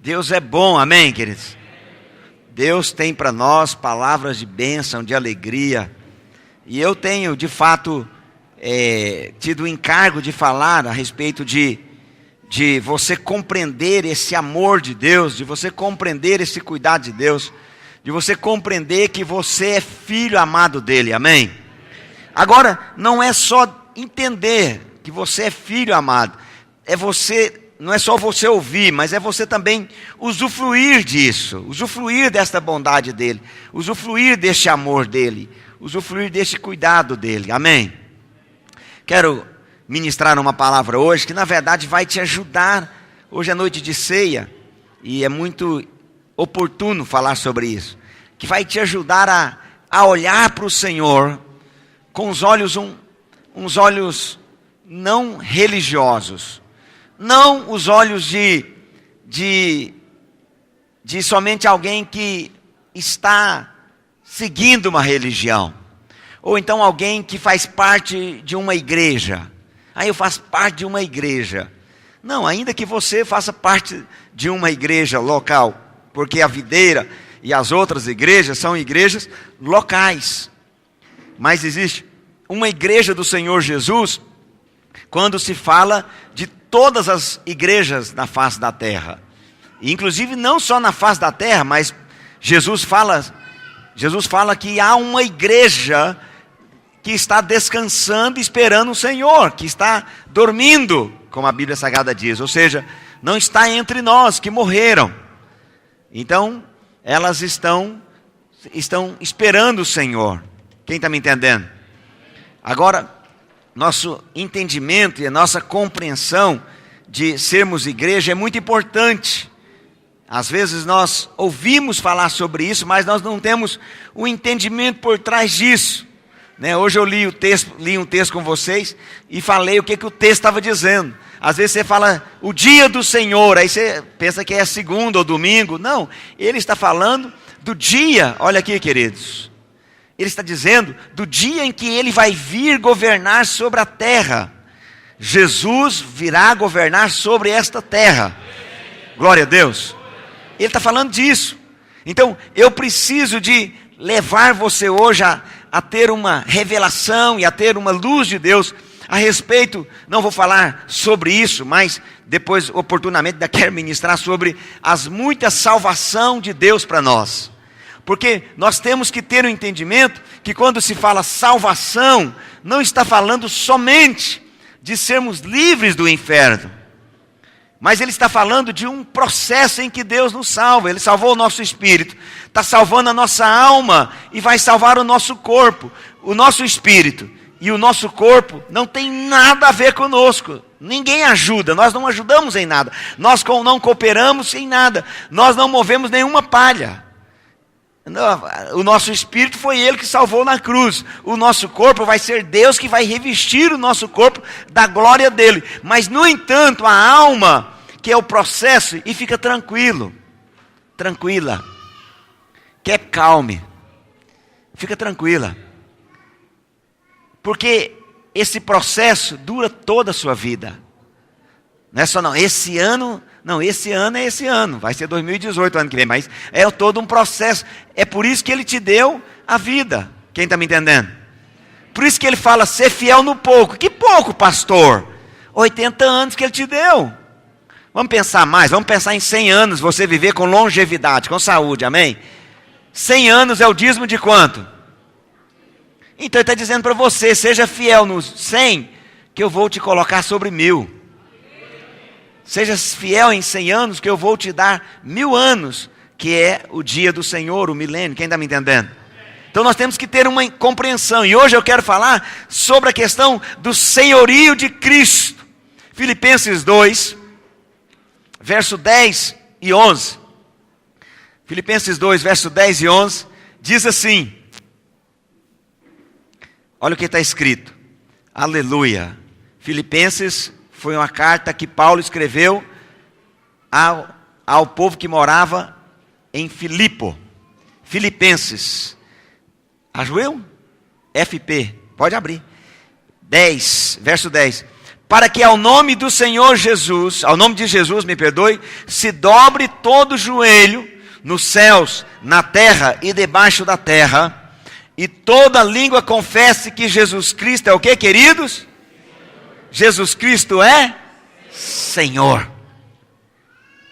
Deus é bom, amém, queridos? Deus tem para nós palavras de bênção, de alegria. E eu tenho, de fato, tido o encargo de falar a respeito de você compreender esse amor de Deus, de você compreender esse cuidado de Deus, de você compreender que você é filho amado dele, amém? Agora, não é só entender que você é filho amado, não é só você ouvir, mas é você também usufruir disso, usufruir desta bondade dele, usufruir deste amor dele, usufruir deste cuidado dele, amém? Quero ministrar uma palavra hoje que na verdade vai te ajudar. Hoje é noite de ceia e é muito oportuno falar sobre isso, que vai te ajudar a olhar para o Senhor com os olhos, uns olhos não religiosos, não os olhos de somente alguém que está seguindo uma religião, ou então alguém que faz parte de uma igreja. Eu faço parte de uma igreja. Não, ainda que você faça parte de uma igreja local, porque a Videira e as outras igrejas são igrejas locais. Mas existe uma igreja do Senhor Jesus quando se fala de todas as igrejas na face da terra. E, inclusive não só na face da terra, mas Jesus fala que há uma igreja que está descansando, esperando o Senhor, que está dormindo, como a Bíblia Sagrada diz, ou seja, não está entre nós, que morreram. Então, elas estão esperando o Senhor. Quem está me entendendo? Agora, nosso entendimento e a nossa compreensão de sermos igreja é muito importante. Às vezes nós ouvimos falar sobre isso, mas nós não temos o entendimento por trás disso. Hoje eu li um texto com vocês e falei o que o texto estava dizendo. Às vezes você fala o dia do Senhor, aí você pensa que é segunda ou domingo. Não, ele está falando do dia, olha aqui, queridos. Ele está dizendo do dia em que ele vai vir governar sobre a terra. Jesus virá governar sobre esta terra. Glória a Deus. Ele está falando disso. Então, eu preciso de levar você hoje a ter uma revelação e a ter uma luz de Deus a respeito. Não vou falar sobre isso, mas depois oportunamente quero ministrar sobre as muitas salvação de Deus para nós. Porque nós temos que ter um entendimento que quando se fala salvação, não está falando somente de sermos livres do inferno, mas ele está falando de um processo em que Deus nos salva. Ele salvou o nosso espírito, está salvando a nossa alma e vai salvar o nosso corpo. O nosso espírito e o nosso corpo não tem nada a ver conosco. Ninguém ajuda, nós não ajudamos em nada, nós não cooperamos em nada, nós não movemos nenhuma palha. O nosso espírito foi ele que salvou na cruz. O nosso corpo vai ser Deus que vai revestir o nosso corpo da glória dele. Mas no entanto a alma, que é o processo, e fica tranquilo, tranquila, keep calm, fica tranquila, porque esse processo dura toda a sua vida. Não é só esse ano é esse ano, vai ser 2018 ano que vem, mas é todo um processo. É por isso que ele te deu a vida. Quem está me entendendo? Por isso que ele fala, ser fiel no pouco. Que pouco, pastor? 80 anos que ele te deu. Vamos pensar mais, vamos pensar em 100 anos, você viver com longevidade, com saúde, amém? 100 anos é o dízimo de quanto? Então ele está dizendo para você, seja fiel nos 100, que eu vou te colocar sobre 1000. Seja fiel em 100 anos, que eu vou te dar 1000 anos, que é o dia do Senhor, o milênio. Quem está me entendendo? Então nós temos que ter uma compreensão. E hoje eu quero falar sobre a questão do senhorio de Cristo. Filipenses 2, verso 10 e 11. Filipenses 2, verso 10 e 11, diz assim. Olha o que está escrito. Aleluia. Filipenses foi uma carta que Paulo escreveu ao povo que morava em Filipo. Filipenses. Ajoelho? FP. Pode abrir. 10, verso 10. para que ao nome do Senhor Jesus, ao nome de Jesus, me perdoe, se dobre todo o joelho nos céus, na terra e debaixo da terra, e toda língua confesse que Jesus Cristo é o que, queridos? Jesus Cristo é Senhor.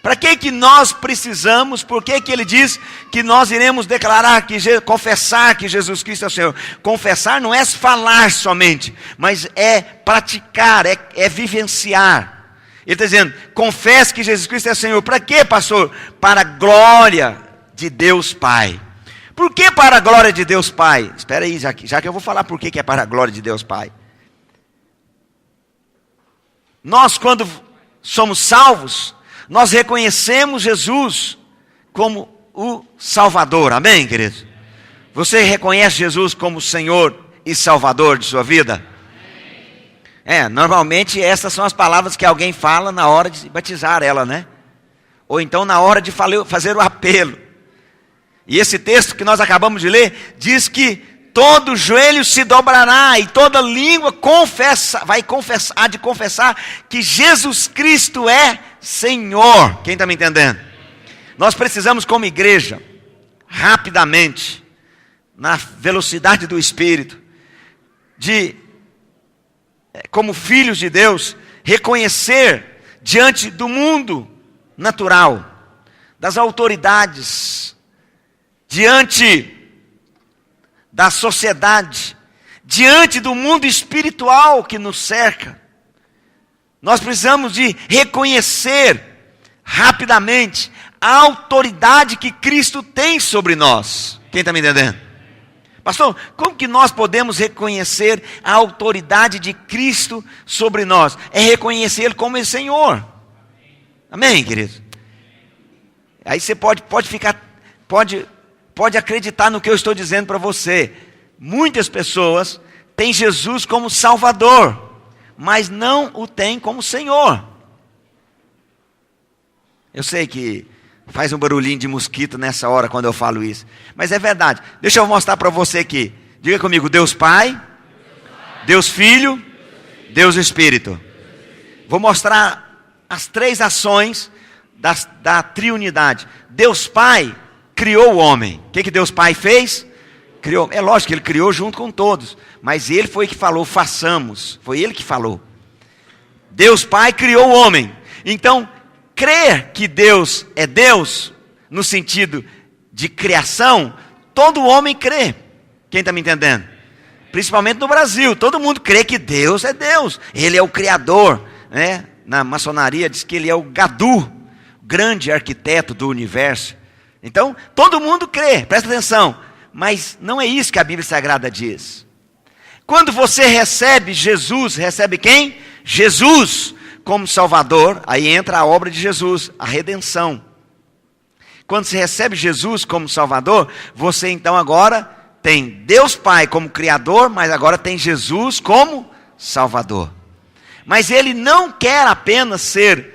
Para que nós precisamos? Por que ele diz que nós iremos declarar, confessar que Jesus Cristo é o Senhor? Confessar não é falar somente, mas é praticar, é vivenciar. Ele está dizendo, confesse que Jesus Cristo é Senhor. Para quê, pastor? Para a glória de Deus Pai. Por que para a glória de Deus Pai? Espera aí, já que eu vou falar por que é para a glória de Deus Pai. Nós, quando somos salvos, nós reconhecemos Jesus como o Salvador. Amém, queridos? Você reconhece Jesus como Senhor e Salvador de sua vida? Normalmente essas são as palavras que alguém fala na hora de batizar ela, né? Ou então na hora de fazer o apelo. E esse texto que nós acabamos de ler, diz que todo joelho se dobrará e toda língua há de confessar que Jesus Cristo é Senhor. Quem está me entendendo? Nós precisamos como igreja, rapidamente, na velocidade do Espírito, como filhos de Deus, reconhecer diante do mundo natural, das autoridades, diante da sociedade, diante do mundo espiritual que nos cerca, nós precisamos de reconhecer rapidamente a autoridade que Cristo tem sobre nós. Quem está me entendendo? Pastor, como que nós podemos reconhecer a autoridade de Cristo sobre nós? É reconhecer Ele como Senhor. Amém, querido? Aí você pode acreditar no que eu estou dizendo para você. Muitas pessoas têm Jesus como Salvador, mas não o têm como Senhor. Eu sei que faz um barulhinho de mosquito nessa hora quando eu falo isso, mas é verdade. Deixa eu mostrar para você aqui. Diga comigo, Deus Pai, Deus Filho, Deus Espírito. Vou mostrar as três ações da triunidade. Deus Pai criou o homem. O que Deus Pai fez? Criou. É lógico que Ele criou junto com todos, mas Ele foi que falou, façamos. Foi Ele que falou. Deus Pai criou o homem. Então, crer que Deus é Deus, no sentido de criação, todo homem crê. Quem está me entendendo? Principalmente no Brasil, todo mundo crê que Deus é Deus. Ele é o Criador, né? Na maçonaria diz que Ele é o Gadu, grande arquiteto do universo. Então, todo mundo crê, presta atenção. Mas não é isso que a Bíblia Sagrada diz. Quando você recebe Jesus, recebe quem? Jesus como Salvador, aí entra a obra de Jesus, a redenção. Quando você recebe Jesus como Salvador, você então agora tem Deus Pai como Criador, mas agora tem Jesus como Salvador. Mas Ele não quer apenas ser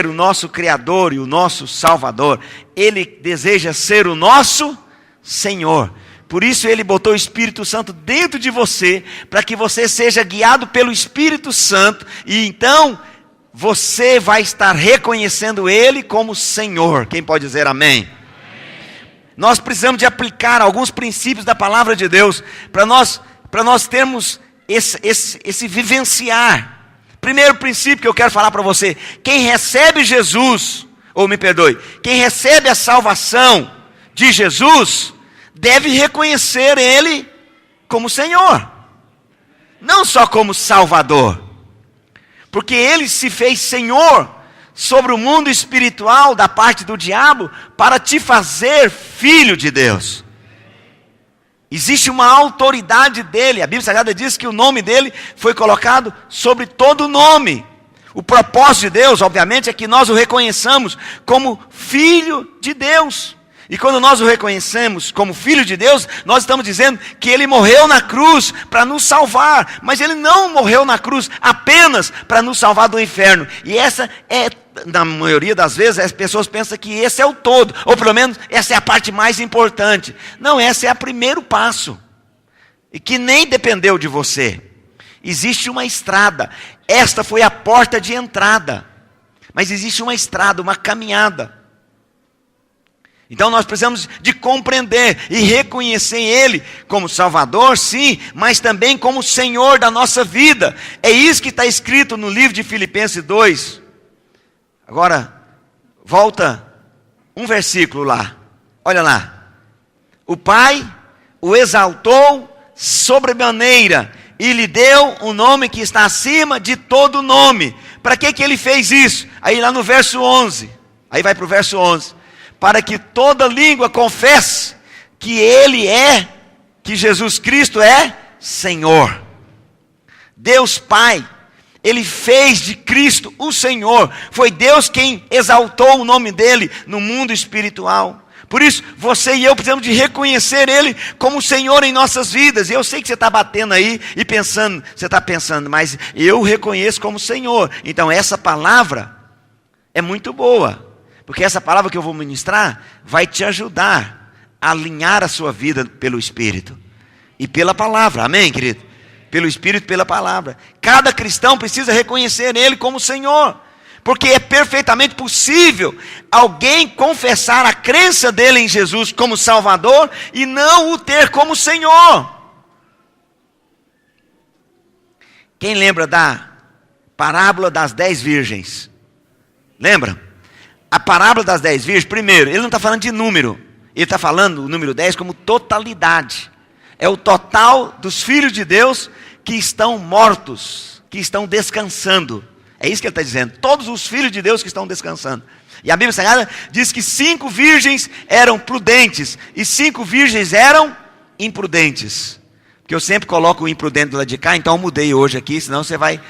o nosso Criador e o nosso Salvador. Ele deseja ser o nosso Senhor. Por isso Ele botou o Espírito Santo dentro de você, para que você seja guiado pelo Espírito Santo, e então você vai estar reconhecendo Ele como Senhor. Quem pode dizer amém? Nós precisamos de aplicar alguns princípios da palavra de Deus, para nós termos esse vivenciar. Primeiro princípio que eu quero falar para você: quem recebe Jesus, quem recebe a salvação de Jesus, deve reconhecer Ele como Senhor, não só como Salvador, porque Ele se fez Senhor sobre o mundo espiritual da parte do diabo, para te fazer filho de Deus. Existe uma autoridade dele. A Bíblia Sagrada diz que o nome dele foi colocado sobre todo nome. O propósito de Deus, obviamente, é que nós o reconheçamos como filho de Deus. E quando nós o reconhecemos como filho de Deus, nós estamos dizendo que Ele morreu na cruz para nos salvar. Mas Ele não morreu na cruz apenas para nos salvar do inferno. E essa é, na maioria das vezes, as pessoas pensam que esse é o todo. Ou pelo menos essa é a parte mais importante. Não, esse é o primeiro passo. E que nem dependeu de você. Existe uma estrada. Esta foi a porta de entrada. Mas existe uma estrada, uma caminhada. Então nós precisamos de compreender e reconhecer Ele como Salvador, sim, mas também como Senhor da nossa vida. É isso que está escrito no livro de Filipenses 2. Agora, volta um versículo lá. Olha lá. O Pai o exaltou sobremaneira e lhe deu um nome que está acima de todo nome. Para que Ele fez isso? Aí lá no verso 11. Aí vai para o verso 11. Para que toda língua confesse que Ele é, que Jesus Cristo é Senhor. Deus Pai, Ele fez de Cristo o Senhor. Foi Deus quem exaltou o nome dEle no mundo espiritual. Por isso, você e eu precisamos de reconhecer Ele como Senhor em nossas vidas. E eu sei que você está batendo aí e pensando, você está pensando, mas eu reconheço como Senhor. Então essa palavra é muito boa. Porque essa palavra que eu vou ministrar vai te ajudar a alinhar a sua vida pelo Espírito e pela palavra, amém, querido? Pelo Espírito e pela palavra. Cada cristão precisa reconhecer Ele como Senhor, porque é perfeitamente possível alguém confessar a crença dele em Jesus como Salvador e não o ter como Senhor. Quem lembra da parábola das 10 virgens? Lembra? A parábola das 10 virgens, primeiro, ele não está falando de número. Ele está falando o número 10 como totalidade. É o total dos filhos de Deus que estão mortos, que estão descansando. É isso que ele está dizendo. Todos os filhos de Deus que estão descansando. E a Bíblia Sagrada diz que 5 virgens eram prudentes e 5 virgens eram imprudentes. Porque eu sempre coloco o imprudente do lado de cá, então eu mudei hoje aqui, senão você vai...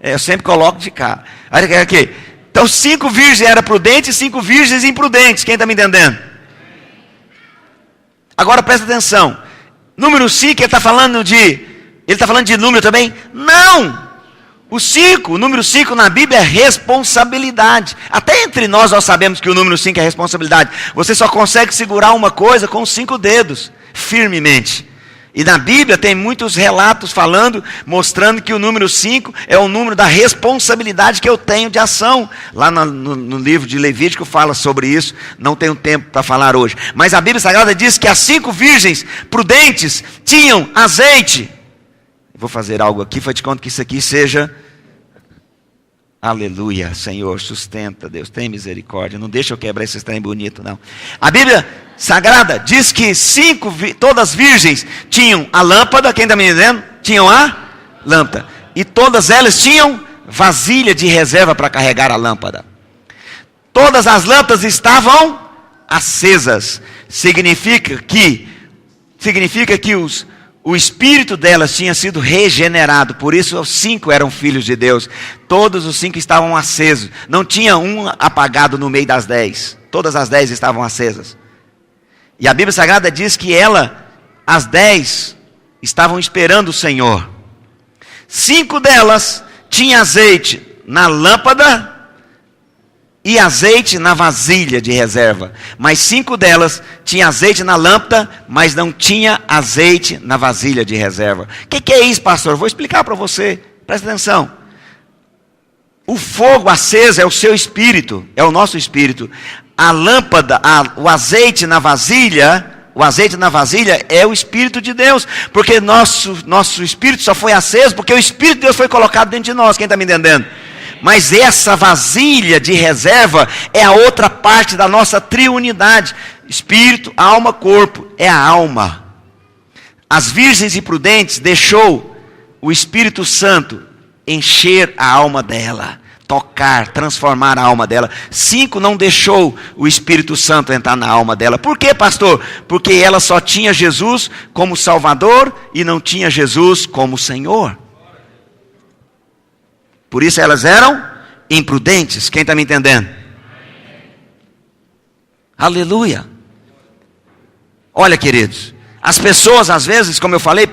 eu sempre coloco de cá. Olha aqui. Então 5 virgens eram prudentes e 5 virgens imprudentes. Quem está me entendendo? Agora presta atenção. Número 5, ele está falando de número também? Não! O número 5 na Bíblia é responsabilidade. Até entre nós sabemos que o número 5 é responsabilidade. Você só consegue segurar uma coisa com os 5 dedos, firmemente. E na Bíblia tem muitos relatos mostrando que o número 5 é o número da responsabilidade que eu tenho de ação. Lá no livro de Levítico fala sobre isso, não tenho tempo para falar hoje. Mas a Bíblia Sagrada diz que as 5 virgens prudentes tinham azeite. Vou fazer algo aqui, faz de conta que isso aqui seja... Aleluia, Senhor, sustenta, Deus, tem misericórdia, não deixa eu quebrar esse trem bonito, não. A Bíblia Sagrada diz que todas as virgens tinham a lâmpada, quem está me entendendo? Tinham a lâmpada. E todas elas tinham vasilha de reserva para carregar a lâmpada. Todas as lâmpadas estavam acesas. Significa que o espírito delas tinha sido regenerado. Por isso os 5 eram filhos de Deus. Todos os 5 estavam acesos. Não tinha um apagado no meio das 10. Todas as 10 estavam acesas. E a Bíblia Sagrada diz que as 10, estavam esperando o Senhor. 5 delas tinham azeite na lâmpada e azeite na vasilha de reserva. Mas 5 delas tinham azeite na lâmpada, mas não tinha azeite na vasilha de reserva. O que é isso, pastor? Vou explicar para você. Presta atenção. O fogo aceso é o seu espírito, é o nosso espírito. A lâmpada, o azeite na vasilha é o Espírito de Deus. Porque nosso espírito só foi aceso porque o Espírito de Deus foi colocado dentro de nós. Quem está me entendendo? Mas essa vasilha de reserva é a outra parte da nossa triunidade. Espírito, alma, corpo. É a alma. As virgens imprudentes deixou o Espírito Santo encher a alma dela. Tocar, transformar a alma dela. 5 não deixou o Espírito Santo entrar na alma dela. Por quê, pastor? Porque ela só tinha Jesus como Salvador e não tinha Jesus como Senhor. Por isso elas eram imprudentes. Quem está me entendendo? Aleluia. Olha, queridos, as pessoas às vezes, como eu falei,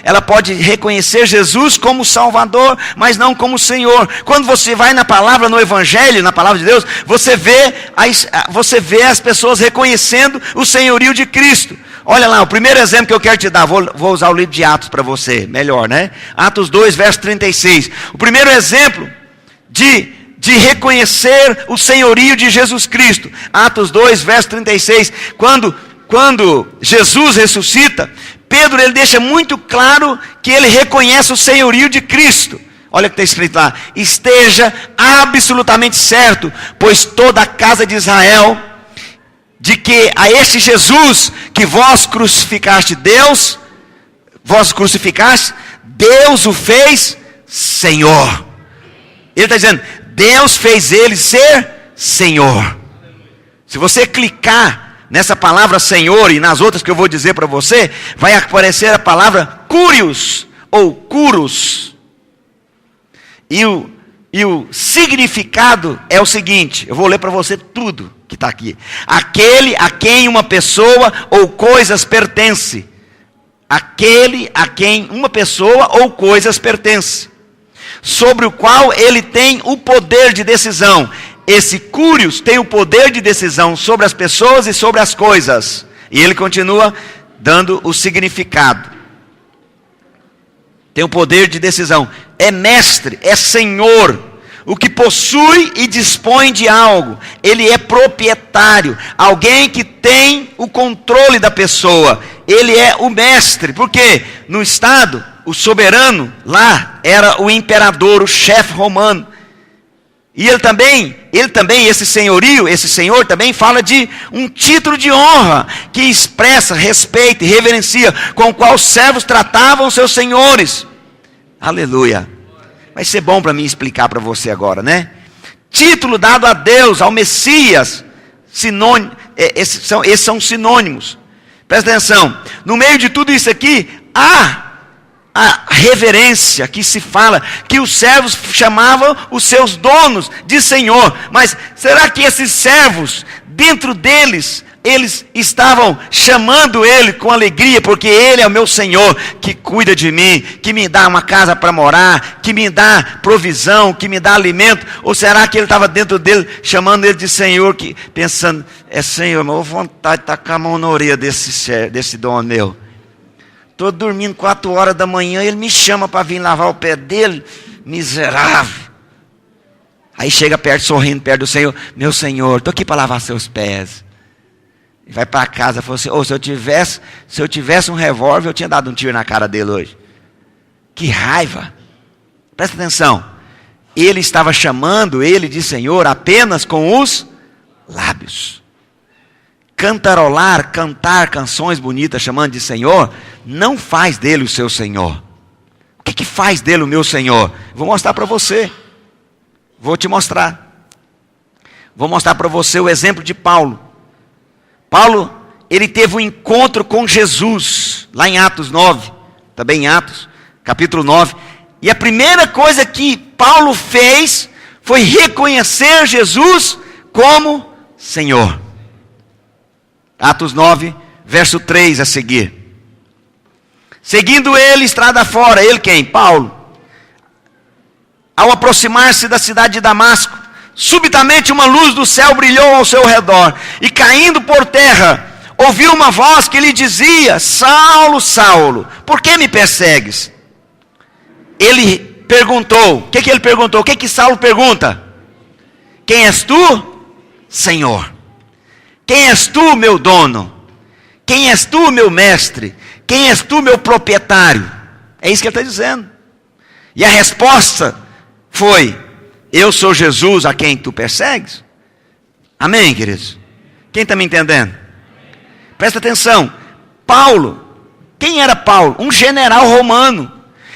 ela pode reconhecer Jesus como Salvador, mas não como Senhor. Quando você vai na palavra, no Evangelho, na palavra de Deus, você vê as pessoas reconhecendo o senhorio de Cristo. Olha lá, o primeiro exemplo que eu quero te dar, vou usar o livro de Atos para você, melhor, né? Atos 2, verso 36. O primeiro exemplo de reconhecer o senhorio de Jesus Cristo. Atos 2, verso 36. Quando Jesus ressuscita, Pedro ele deixa muito claro que ele reconhece o senhorio de Cristo. Olha o que está escrito lá: esteja absolutamente certo, pois toda a casa de Israel, de que a este Jesus que vós crucificaste, Deus o fez Senhor. Ele está dizendo, Deus fez ele ser Senhor. Se você clicar nessa palavra Senhor e nas outras que eu vou dizer para você, vai aparecer a palavra Curios ou Curos. E o significado é o seguinte, eu vou ler para você tudo que está aqui. Aquele a quem uma pessoa ou coisas pertence. Aquele a quem uma pessoa ou coisas pertence. Sobre o qual ele tem o poder de decisão. Esse Curios tem o poder de decisão sobre as pessoas e sobre as coisas. E ele continua dando o significado. Tem o poder de decisão. É mestre, é senhor. O que possui e dispõe de algo. Ele é proprietário. Alguém que tem o controle da pessoa. Ele é o mestre. Porque no Estado, o soberano lá era o imperador, o chefe romano. E ele também, esse senhorio, esse senhor também fala de um título de honra, que expressa, respeita e reverencia, com o qual os servos tratavam seus senhores. Aleluia. Vai ser bom para mim explicar para você agora, né? Título dado a Deus, ao Messias, esses são sinônimos. Presta atenção, no meio de tudo isso aqui, há a reverência que se fala, que os servos chamavam os seus donos de Senhor. Mas será que esses servos, dentro deles, eles estavam chamando ele com alegria, porque ele é o meu Senhor, que cuida de mim, que me dá uma casa para morar, que me dá provisão, que me dá alimento? Ou será que ele estava dentro dele, chamando ele de Senhor, pensando, Senhor, mas eu vou vontade de tacar a mão na orelha desse dono meu. Estou dormindo 4 horas da manhã, ele me chama para vir lavar o pé dele, miserável. Aí chega perto, sorrindo, perto do Senhor, meu Senhor, estou aqui para lavar seus pés. E vai para casa e fala assim, se eu tivesse um revólver, eu tinha dado um tiro na cara dele hoje. Que raiva. Presta atenção, ele estava chamando ele de Senhor apenas com os lábios. Cantarolar, cantar canções bonitas chamando de Senhor, não faz dele o seu Senhor. O que faz dele o meu Senhor? Vou mostrar para você. Vou te mostrar. Vou mostrar para você o exemplo de Paulo. Paulo, ele teve um encontro com Jesus, lá em Atos 9, também em Atos, capítulo 9. E a primeira coisa que Paulo fez foi reconhecer Jesus como Senhor. Atos 9, verso 3 a seguir. Seguindo ele estrada fora, ele quem? Paulo. Ao aproximar-se da cidade de Damasco, subitamente uma luz do céu brilhou ao seu redor, e caindo por terra, ouviu uma voz que lhe dizia, Saulo, Saulo, por que me persegues? Ele perguntou, o que ele perguntou? O que Saulo pergunta? Quem és tu? Senhor. Quem és tu, meu dono? Quem és tu, meu mestre? Quem és tu, meu proprietário? É isso que ele está dizendo. E a resposta foi, eu sou Jesus a quem tu persegues. Amém, queridos? Quem está me entendendo? Presta atenção. Paulo, quem era Paulo? Um general romano,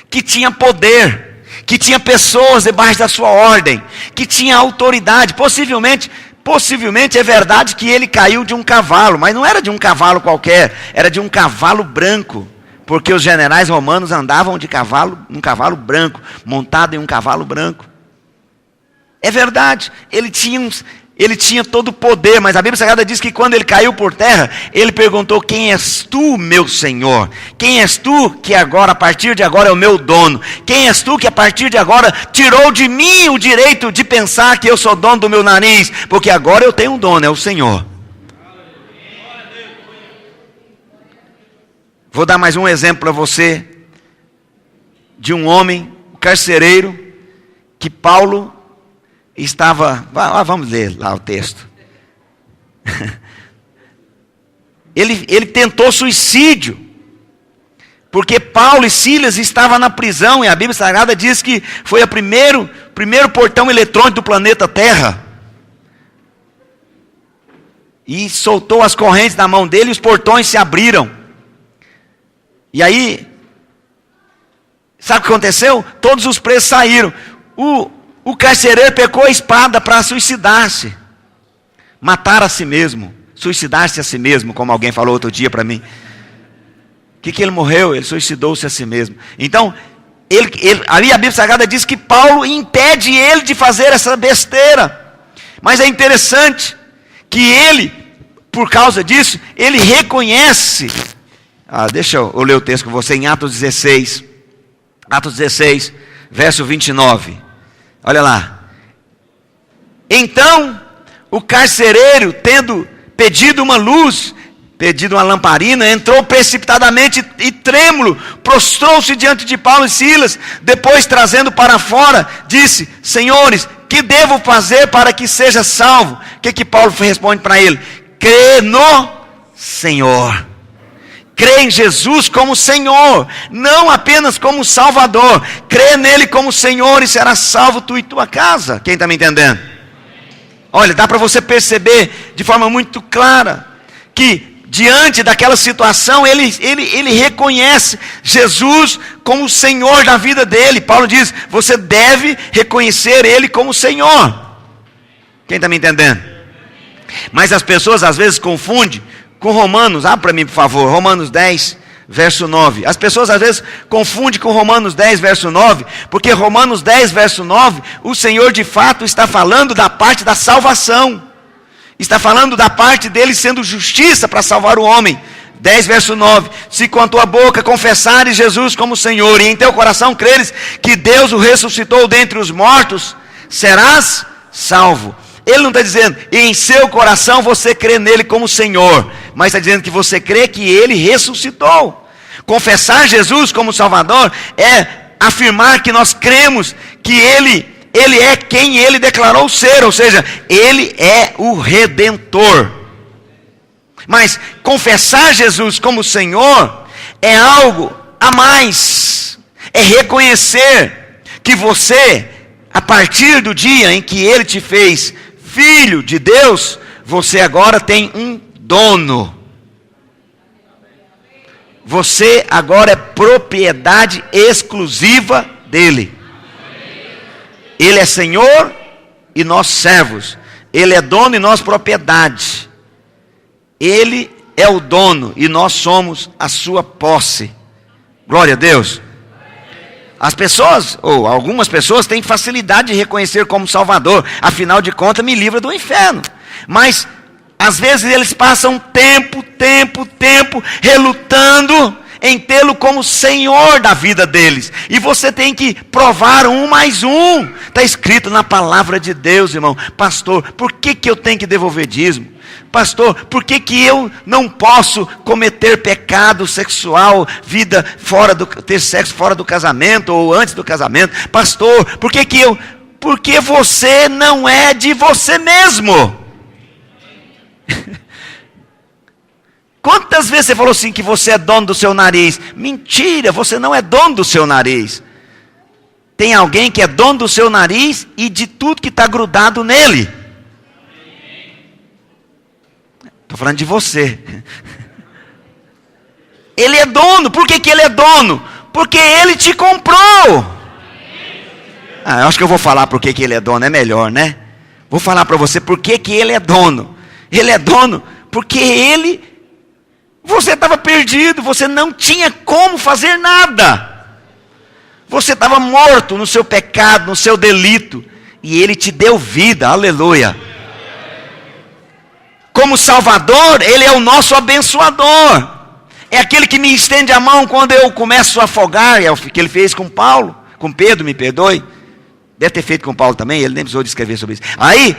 que tinha poder, que tinha pessoas debaixo da sua ordem, que tinha autoridade. Possivelmente é verdade que ele caiu de um cavalo, mas não era de um cavalo qualquer, era de um cavalo branco, porque os generais romanos andavam de cavalo, um cavalo branco, montado em um cavalo branco. É verdade, ele tinha todo o poder, mas a Bíblia Sagrada diz que quando ele caiu por terra, ele perguntou, quem és tu, meu Senhor? Quem és tu que agora, a partir de agora é o meu dono? Quem és tu que a partir de agora tirou de mim o direito de pensar que eu sou dono do meu nariz? Porque agora eu tenho um dono, é o Senhor. Vou dar mais um exemplo para você, de um homem, um carcereiro, que Paulo estava... Vamos ler lá o texto. Ele tentou suicídio, porque Paulo e Silas estavam na prisão, e a Bíblia Sagrada diz que foi o primeiro portão eletrônico do planeta Terra. E soltou as correntes da mão dele, e os portões se abriram. E aí, sabe o que aconteceu? Todos os presos saíram. O carcereiro pegou a espada para suicidar-se. Matar a si mesmo. Suicidar-se a si mesmo, como alguém falou outro dia para mim. O que ele morreu? Ele suicidou-se a si mesmo. Então, ali a Bíblia Sagrada diz que Paulo impede ele de fazer essa besteira. Mas é interessante que ele, por causa disso, ele reconhece. Deixa eu ler o texto com você em Atos 16. Atos 16, verso 29. Olha lá. Então, o carcereiro, tendo pedido uma luz, pedido uma lamparina, entrou precipitadamente e trêmulo, prostrou-se diante de Paulo e Silas, depois trazendo para fora, disse: Senhores, que devo fazer para que seja salvo? O que Paulo responde para ele? Crê no Senhor. Crê em Jesus como Senhor, não apenas como Salvador. Crê nele como Senhor e será salvo tu e tua casa. Quem está me entendendo? Olha, dá para você perceber de forma muito clara que diante daquela situação ele reconhece Jesus como Senhor da vida dele. Paulo diz: você deve reconhecer ele como Senhor. Quem está me entendendo? Mas as pessoas às vezes confundem com Romanos. Abre para mim, por favor, Romanos 10, verso 9. As pessoas às vezes confundem com Romanos 10, verso 9, porque Romanos 10, verso 9, o Senhor de fato está falando da parte da salvação. Está falando da parte dele sendo justiça para salvar o homem. 10, verso 9. Se com a tua boca confessares Jesus como Senhor, e em teu coração creres que Deus o ressuscitou dentre os mortos, serás salvo. Ele não está dizendo, e em seu coração você crê nele como Senhor, mas está dizendo que você crê que ele ressuscitou. Confessar Jesus como Salvador é afirmar que nós cremos que ele é quem ele declarou ser, ou seja, ele é o Redentor. Mas confessar Jesus como Senhor é algo a mais, é reconhecer que você, a partir do dia em que ele te fez filho de Deus, você agora tem um dono. Você agora é propriedade exclusiva dele. Ele é Senhor e nós servos. Ele é dono e nós propriedade. Ele é o dono e nós somos a sua posse. Glória a Deus. As pessoas, ou algumas pessoas, têm facilidade de reconhecer como Salvador. Afinal de contas, me livra do inferno. Mas, às vezes, eles passam tempo, relutando em tê-lo como Senhor da vida deles. E você tem que provar 1 mais 1. Está escrito na palavra de Deus, irmão. Pastor, por que eu tenho que devolver dízimo? Pastor, por que eu não posso cometer pecado sexual, ter sexo fora do casamento ou antes do casamento? Pastor, por que eu? Porque você não é de você mesmo. Quantas vezes você falou assim que você é dono do seu nariz? Mentira, você não é dono do seu nariz. Tem alguém que é dono do seu nariz e de tudo que está grudado nele. Estou falando de você. Ele é dono. Por que ele é dono? Porque ele te comprou. Eu acho que eu vou falar por que ele é dono, é melhor, né? Vou falar para você por que ele é dono. Ele é dono porque você estava perdido, você não tinha como fazer nada. Você estava morto no seu pecado, no seu delito, e ele te deu vida, aleluia. Como Salvador, ele é o nosso abençoador. É aquele que me estende a mão quando eu começo a afogar. É o que ele fez com Paulo, com Pedro, me perdoe. Deve ter feito com Paulo também, ele nem precisou de escrever sobre isso. Aí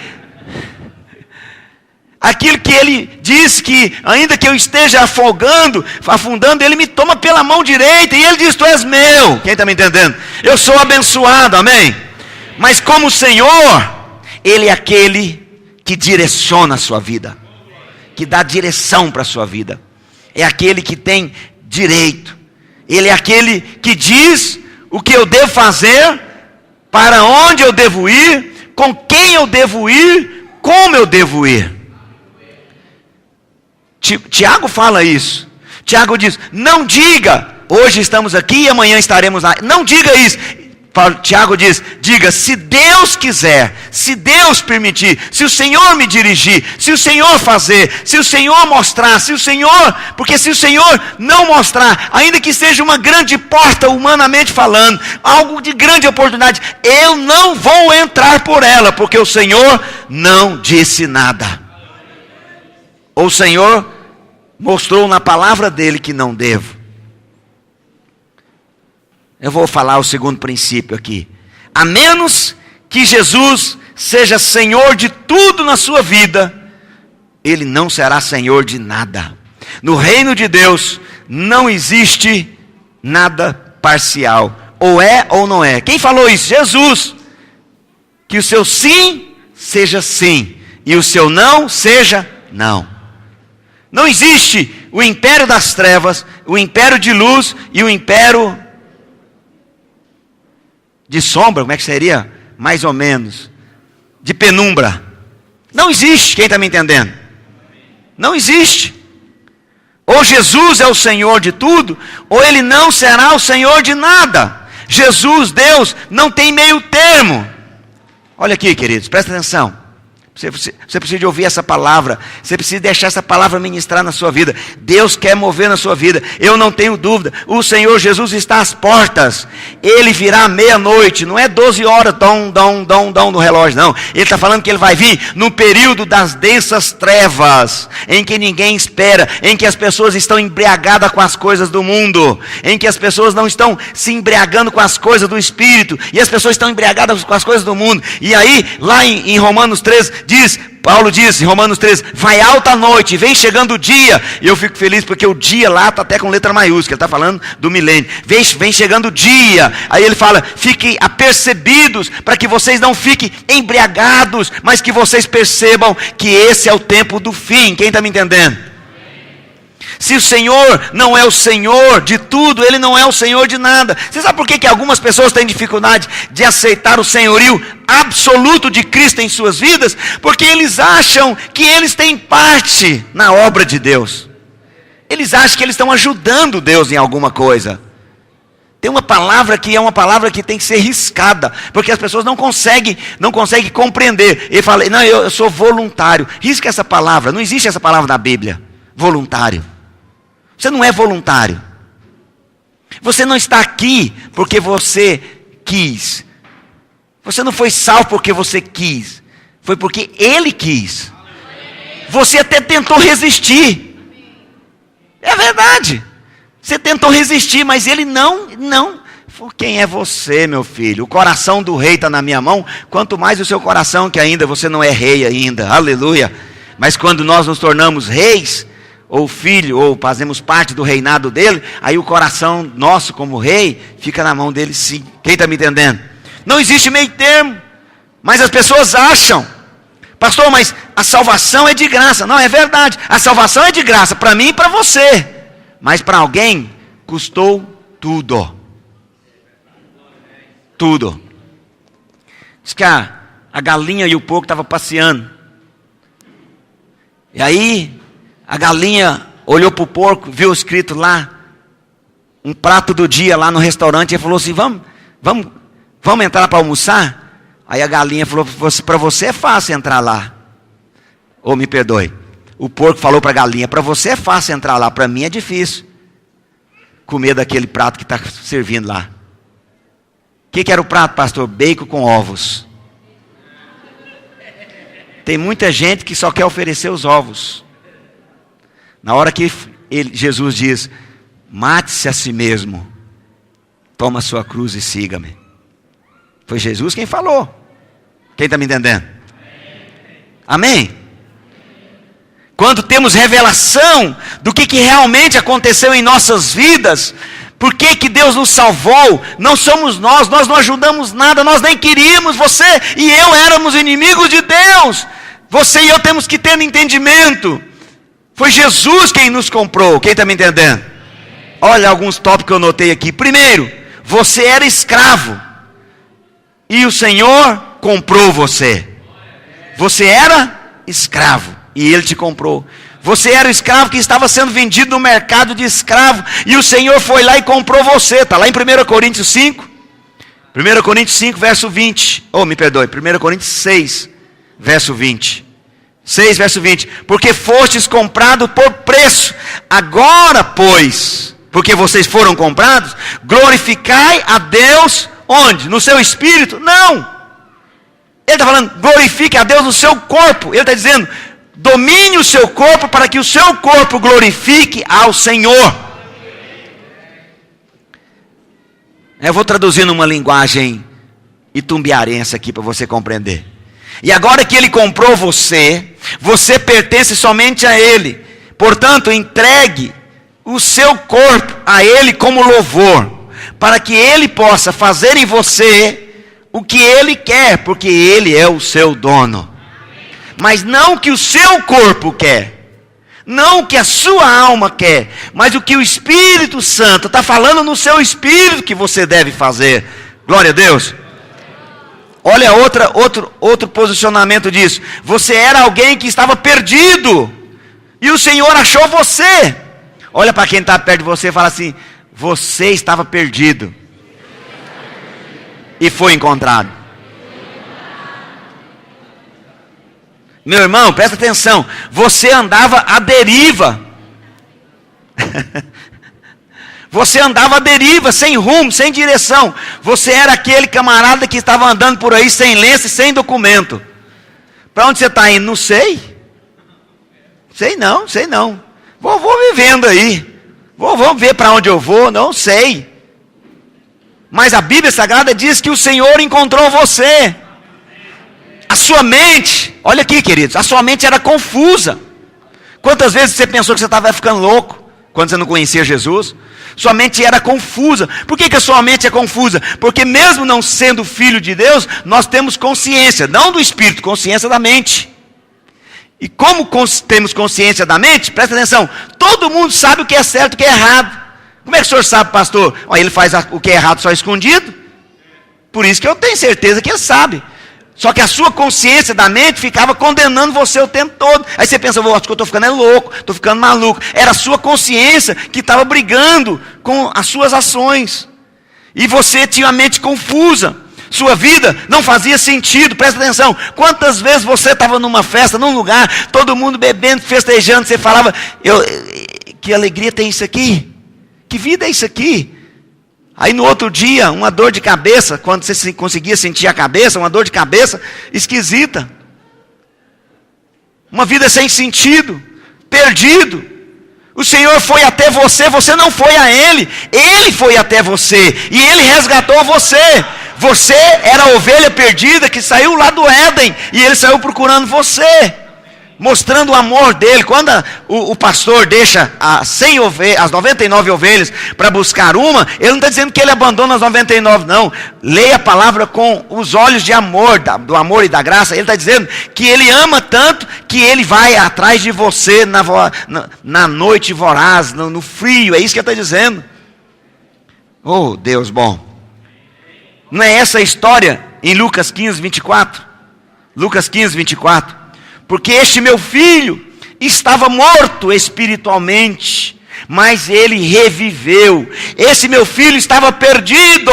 Aquilo que ele diz que, ainda que eu esteja afundando, ele me toma pela mão direita, e ele diz, tu és meu. Quem está me entendendo? Eu sou abençoado, amém? Mas como o Senhor, ele é aquele que direciona a sua vida, que dá direção para a sua vida. É aquele que tem direito. Ele é aquele que diz o que eu devo fazer, para onde eu devo ir, com quem eu devo ir, como eu devo ir. Tiago fala isso. Tiago diz, não diga, hoje estamos aqui e amanhã estaremos lá. Não diga isso. Tiago diz, diga, se Deus quiser, se Deus permitir, se o Senhor me dirigir, se o Senhor fazer, se o Senhor mostrar, porque se o Senhor não mostrar, ainda que seja uma grande porta humanamente falando, algo de grande oportunidade, eu não vou entrar por ela, porque o Senhor não disse nada. Ou o Senhor mostrou na palavra dele que não devo. Eu vou falar o segundo princípio aqui. A menos que Jesus seja Senhor de tudo na sua vida, ele não será Senhor de nada. No reino de Deus não existe nada parcial. Ou é ou não é. Quem falou isso? Jesus. Que o seu sim seja sim, e o seu não seja não. Não existe o império das trevas, o império de luz e o império de sombra, como é que seria? Mais ou menos. De penumbra. Não existe, quem está me entendendo? Não existe. Ou Jesus é o Senhor de tudo, ou ele não será o Senhor de nada. Jesus, Deus, não tem meio termo. Olha aqui, queridos, presta atenção. Você precisa de ouvir essa palavra. Você precisa deixar essa palavra ministrar na sua vida. Deus quer mover na sua vida. Eu não tenho dúvida. O Senhor Jesus está às portas. Ele virá à meia-noite. Não é 12 horas, dom no relógio, não. Ele está falando que ele vai vir no período das densas trevas, em que ninguém espera, em que as pessoas estão embriagadas com as coisas do mundo, em que as pessoas não estão se embriagando com as coisas do Espírito, e as pessoas estão embriagadas com as coisas do mundo. E aí, lá em Romanos 13, Paulo diz em Romanos 13, vai alta a noite, vem chegando o dia, e eu fico feliz porque o dia lá está até com letra maiúscula, ele está falando do milênio, vem chegando o dia, aí ele fala, fiquem apercebidos, para que vocês não fiquem embriagados, mas que vocês percebam que esse é o tempo do fim. Quem está me entendendo? Se o Senhor não é o Senhor de tudo, ele não é o Senhor de nada. Você sabe por que algumas pessoas têm dificuldade de aceitar o senhorio absoluto de Cristo em suas vidas? Porque eles acham que eles têm parte na obra de Deus. Eles acham que eles estão ajudando Deus em alguma coisa. Tem uma palavra que é uma palavra que tem que ser riscada, porque as pessoas não conseguem compreender. Ele fala, não, eu sou voluntário. Risca essa palavra, não existe essa palavra na Bíblia. Voluntário. Você não é voluntário. Você não está aqui porque você quis. Você não foi salvo porque você quis. Foi porque Ele quis. Você até tentou resistir. É verdade. Você tentou resistir, mas Ele não. Quem é você, meu filho? O coração do rei está na minha mão. Quanto mais o seu coração, que ainda você não é rei ainda. Aleluia. Mas quando nós nos tornamos reis, ou filho, ou fazemos parte do reinado dele, aí o coração nosso como rei fica na mão dele, sim. Quem está me entendendo? Não existe meio termo, mas as pessoas acham, pastor, mas a salvação é de graça. Não, é verdade, a salvação é de graça para mim e para você, mas para alguém custou tudo. Diz que a galinha e o porco estavam passeando, e aí a galinha olhou para o porco, viu escrito lá, um prato do dia lá no restaurante, e falou assim, vamos entrar para almoçar? Aí a galinha falou, para você é fácil entrar lá. Ou me perdoe, o porco falou para a galinha, para você é fácil entrar lá, para mim é difícil comer daquele prato que está servindo lá. O que era o prato, pastor? Bacon com ovos. Tem muita gente que só quer oferecer os ovos. Na hora que Jesus diz, mate-se a si mesmo, toma a sua cruz e siga-me. Foi Jesus quem falou. Quem está me entendendo? Amém? quando temos revelação do que realmente aconteceu em nossas vidas, por que Deus nos salvou, não somos nós não ajudamos nada, nós nem queríamos, você e eu éramos inimigos de Deus. Você e eu temos que ter entendimento. Foi Jesus quem nos comprou, quem está me entendendo? Olha alguns tópicos que eu notei aqui. Primeiro, você era escravo, e o Senhor comprou você. Você era escravo, e Ele te comprou. Você era o escravo que estava sendo vendido no mercado de escravo, e o Senhor foi lá e comprou você. Está lá em 1 Coríntios 5. 1 Coríntios 5, verso 20. Me perdoe, 1 Coríntios 6, verso 20. 6, verso 20. Porque fostes comprados por preço. Agora, pois, porque vocês foram comprados, glorificai a Deus, onde? No seu espírito? Não. Ele está falando, glorifique a Deus no seu corpo. Ele está dizendo, domine o seu corpo para que o seu corpo glorifique ao Senhor. Eu vou traduzir numa linguagem itumbiarense aqui para você compreender. E agora que Ele comprou você, você pertence somente a Ele. Portanto, entregue o seu corpo a Ele como louvor, para que Ele possa fazer em você o que Ele quer, porque Ele é o seu dono. Mas não o que o seu corpo quer, não o que a sua alma quer, mas o que o Espírito Santo está falando no seu espírito que você deve fazer. Glória a Deus. Olha outro posicionamento disso. Você era alguém que estava perdido, e o Senhor achou você. Olha para quem está perto de você e fala assim, você estava perdido e foi encontrado. Meu irmão, presta atenção. Você andava à deriva. Você andava à deriva, sem rumo, sem direção. Você era aquele camarada que estava andando por aí sem lenço e sem documento. Para onde você está indo? Não sei. Sei não. Vou vivendo aí. Vou ver para onde eu vou, não sei. Mas a Bíblia Sagrada diz que o Senhor encontrou você. A sua mente, olha aqui, queridos, a sua mente era confusa. Quantas vezes você pensou que você estava ficando louco quando você não conhecia Jesus? Sua mente era confusa. Por que a sua mente é confusa? Porque mesmo não sendo filho de Deus, nós temos consciência, não do Espírito, consciência da mente. E como temos consciência da mente, presta atenção, todo mundo sabe o que é certo e o que é errado. Como é que o senhor sabe, pastor? Ele faz o que é errado só escondido. Por isso que eu tenho certeza que ele sabe. Só que a sua consciência da mente ficava condenando você o tempo todo. Aí você pensa, acho que eu estou ficando louco, estou ficando maluco. Era a sua consciência que estava brigando com as suas ações. E você tinha a mente confusa. Sua vida não fazia sentido, presta atenção. Quantas vezes você estava numa festa, num lugar, todo mundo bebendo, festejando, você falava, que alegria tem isso aqui? Que vida é isso aqui? Aí no outro dia, uma dor de cabeça, quando você conseguia sentir a cabeça, uma dor de cabeça esquisita. Uma vida sem sentido, perdido. O Senhor foi até você, você não foi a Ele. Ele foi até você e Ele resgatou você. Você era a ovelha perdida que saiu lá do Éden e Ele saiu procurando você, mostrando o amor dele. Quando o pastor deixa as 99 ovelhas para buscar uma, ele não está dizendo que ele abandona as 99, não. Leia a palavra com os olhos de amor, do amor e da graça. Ele está dizendo que ele ama tanto que ele vai atrás de você na noite voraz, no frio. É isso que ele está dizendo. Oh, Deus bom. Não é essa a história em Lucas 15, 24? Lucas 15, 24. Porque este meu filho estava morto espiritualmente, mas ele reviveu. Esse meu filho estava perdido,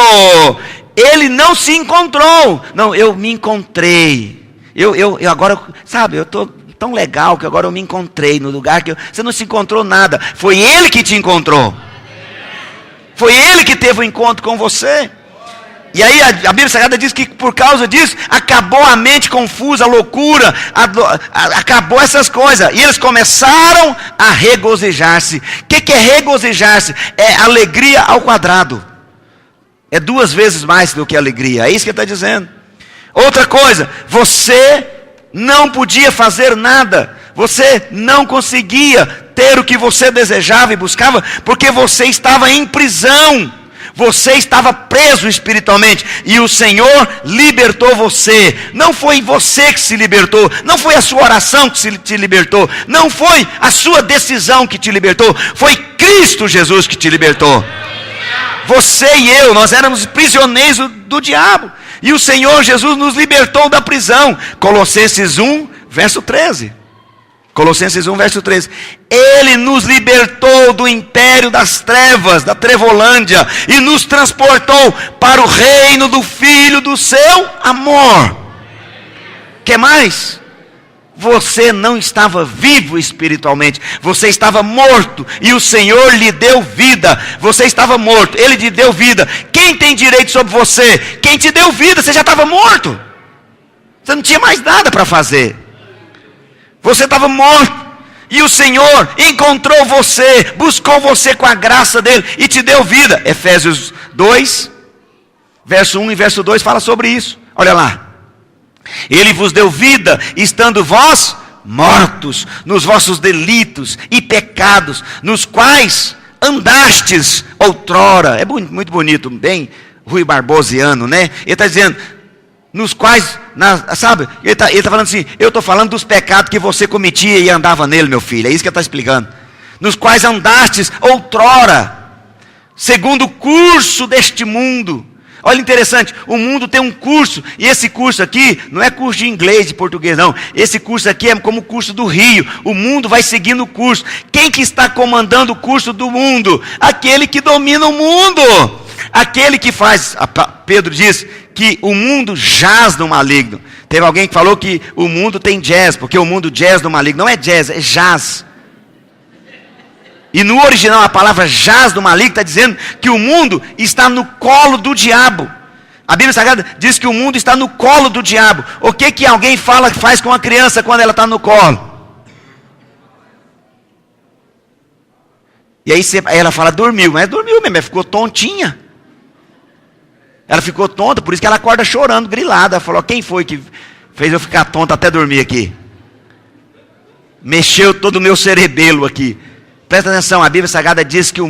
ele não se encontrou. Não, eu me encontrei. Eu agora, sabe, eu estou tão legal que agora eu me encontrei no lugar que você não se encontrou nada. Foi Ele que te encontrou. Foi Ele que teve o encontro com você. E aí a Bíblia Sagrada diz que por causa disso, acabou a mente confusa, a loucura, acabou essas coisas. E eles começaram a regozijar-se. O que é regozijar-se? É alegria ao quadrado. É 2 vezes mais do que alegria. É isso que ele está dizendo. Outra coisa, você não podia fazer nada, você não conseguia ter o que você desejava e buscava, porque você estava em prisão, você estava preso espiritualmente, e o Senhor libertou você. Não foi você que se libertou, não foi a sua oração que te libertou, não foi a sua decisão que te libertou, foi Cristo Jesus que te libertou. Você e eu, nós éramos prisioneiros do diabo, e o Senhor Jesus nos libertou da prisão. Colossenses 1, verso 13. Colossenses 1, verso 13. Ele nos libertou do império das trevas, da trevolândia, e nos transportou para o reino do Filho do seu amor. Quer mais? Você não estava vivo espiritualmente, você estava morto, e o Senhor lhe deu vida. Você estava morto, Ele lhe deu vida. Quem tem direito sobre você? Quem te deu vida? Você já estava morto, você não tinha mais nada para fazer, você estava morto, e o Senhor encontrou você, buscou você com a graça dEle, e te deu vida. Efésios 2, verso 1 e verso 2 fala sobre isso, olha lá. Ele vos deu vida, estando vós mortos nos vossos delitos e pecados, nos quais andastes outrora. É muito bonito, bem Rui Barbosiano, né? Ele está dizendo, nos quais, sabe? Ele está falando assim, eu estou falando dos pecados que você cometia e andava nele, meu filho. É isso que ele está explicando. Nos quais andastes outrora, segundo o curso deste mundo. Olha, interessante, o mundo tem um curso, e esse curso aqui não é curso de inglês, de português não, esse curso aqui é como o curso do rio, o mundo vai seguindo o curso. Quem que está comandando o curso do mundo? Aquele que domina o mundo, aquele que faz, Pedro diz que o mundo jaz no maligno. Teve alguém que falou que o mundo tem jazz, porque o mundo jazz no maligno, não é jazz, é jaz. E no original a palavra jaz do maligno está dizendo que o mundo está no colo do diabo. A Bíblia Sagrada diz que o mundo está no colo do diabo. O que alguém faz com a criança quando ela está no colo? E aí ela fala, dormiu, mas dormiu mesmo, ela ficou tontinha. Ela ficou tonta, por isso que ela acorda chorando, grilada. Ela falou, quem foi que fez eu ficar tonta até dormir aqui? Mexeu todo o meu cerebelo aqui. Presta atenção, a Bíblia Sagrada diz que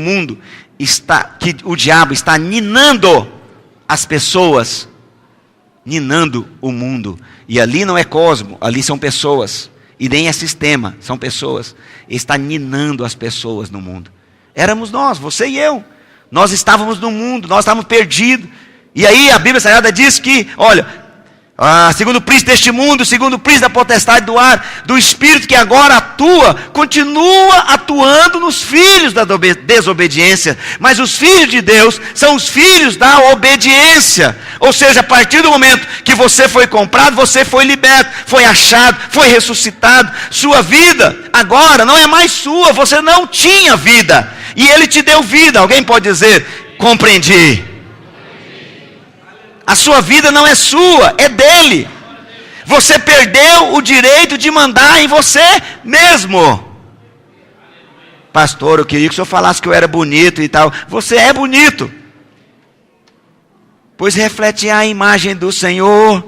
que o diabo está ninando as pessoas, ninando o mundo. E ali não é cosmo, ali são pessoas. E nem é sistema, são pessoas. Ele está ninando as pessoas no mundo. Éramos nós, você e eu. Nós estávamos no mundo, nós estávamos perdidos. E aí a Bíblia Sagrada diz que, olha, segundo o príncipe deste mundo, segundo o príncipe da potestade do ar, do espírito que agora atua, continua atuando nos filhos da desobediência, mas os filhos de Deus são os filhos da obediência. Ou seja, a partir do momento que você foi comprado, você foi liberto, foi achado, foi ressuscitado. Sua vida agora não é mais sua, você não tinha vida, e Ele te deu vida. Alguém pode dizer, compreendi. A sua vida não é sua, é dele. Você perdeu o direito de mandar em você mesmo. Pastor, eu queria que o senhor falasse que eu era bonito e tal. Você é bonito, pois reflete a imagem do Senhor.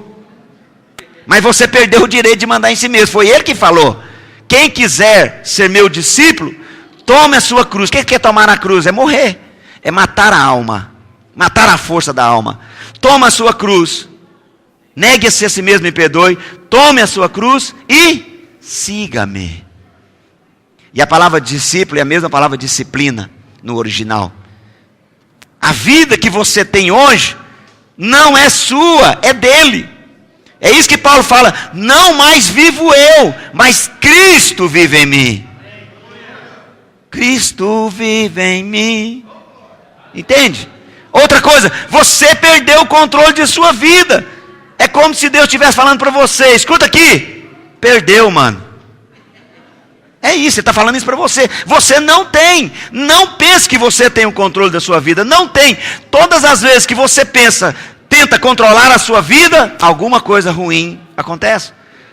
Mas você perdeu o direito de mandar em si mesmo. Foi Ele que falou, quem quiser ser meu discípulo, tome a sua cruz. O que é tomar a cruz? É morrer, é matar a alma, matar a força da alma. Toma a sua cruz, negue-se a si mesmo e perdoe, tome a sua cruz e siga-me. E a palavra discípulo é a mesma palavra disciplina no original. A vida que você tem hoje não é sua, é dele. É isso que Paulo fala, não mais vivo eu, mas Cristo vive em mim. Cristo vive em mim. Entende? Outra coisa, você perdeu o controle de sua vida. É como se Deus estivesse falando para você, escuta aqui, perdeu, mano. É isso, Ele está falando isso para você. Você não tem, não pense que você tem o controle da sua vida, não tem. Todas as vezes que você tenta controlar a sua vida, alguma coisa ruim acontece.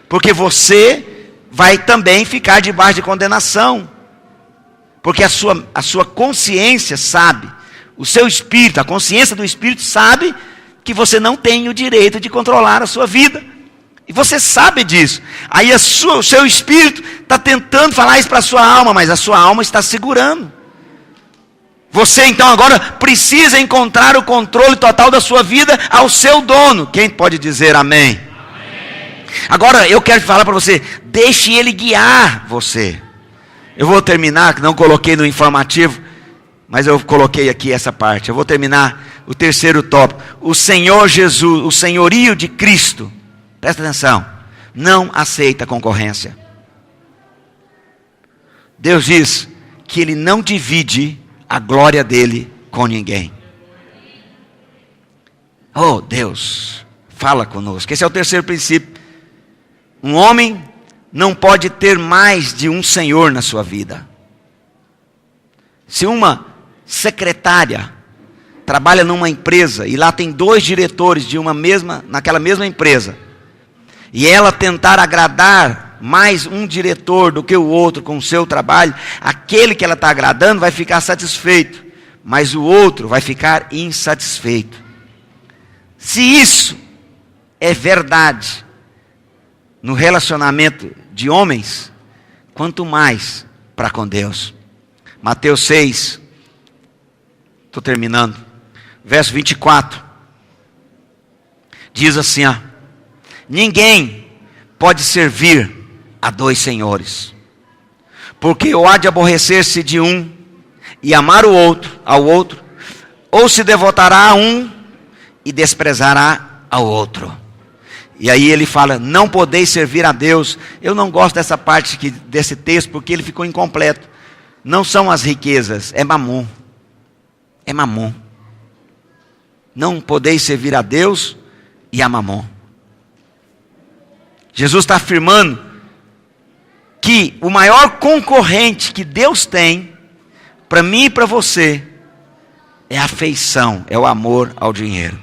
Porque você vai também ficar debaixo de condenação. Porque a sua consciência sabe, o seu espírito, a consciência do espírito sabe que você não tem o direito de controlar a sua vida. E você sabe disso. Aí o seu espírito está tentando falar isso para a sua alma, mas a sua alma está segurando. Você então agora precisa encontrar o controle total da sua vida ao seu dono. Quem pode dizer amém? Amém. Agora eu quero falar para você, deixe ele guiar você. Eu vou terminar, que não coloquei no informativo, mas eu coloquei aqui essa parte. Eu vou terminar o terceiro tópico. O Senhor Jesus, o senhorio de Cristo, presta atenção, não aceita concorrência. Deus diz que Ele não divide a glória dEle com ninguém. Oh Deus, fala conosco. Esse é o terceiro princípio. Um homem não pode ter mais de um senhor na sua vida. Se uma secretária trabalha numa empresa e lá tem 2 diretores de naquela mesma empresa, e ela tentar agradar mais um diretor do que o outro com o seu trabalho, aquele que ela está agradando vai ficar satisfeito, mas o outro vai ficar insatisfeito. Se isso é verdade no relacionamento de homens, quanto mais para com Deus. Mateus 6, estou terminando, verso 24, diz assim, ninguém pode servir a 2 senhores, porque ou há de aborrecer-se de um e amar ao outro, ou se devotará a um e desprezará ao outro. E aí ele fala, não podeis servir a Deus. Eu não gosto dessa parte desse texto, porque ele ficou incompleto. Não são as riquezas, é mamon. É mamon. Não podeis servir a Deus e a mamon. Jesus está afirmando que o maior concorrente que Deus tem, para mim e para você, é a afeição, é o amor ao dinheiro.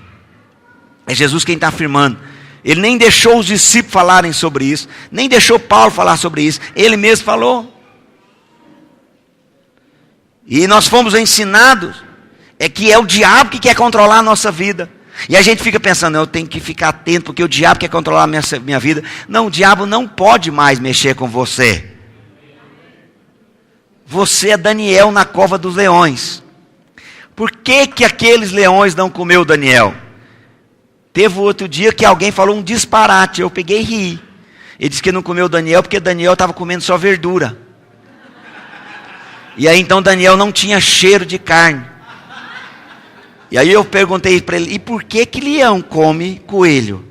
É Jesus quem está afirmando. Ele nem deixou os discípulos falarem sobre isso, nem deixou Paulo falar sobre isso, ele mesmo falou. E nós fomos ensinados, que é o diabo que quer controlar a nossa vida. E a gente fica pensando, eu tenho que ficar atento, porque o diabo quer controlar a minha vida. Não, o diabo não pode mais mexer com você. Você é Daniel na cova dos leões. Por que aqueles leões não comeu Daniel? Teve outro dia que alguém falou um disparate, eu peguei e ri. Ele disse que não comeu Daniel porque Daniel estava comendo só verdura. E aí então Daniel não tinha cheiro de carne. E aí eu perguntei para ele, e por que leão come coelho?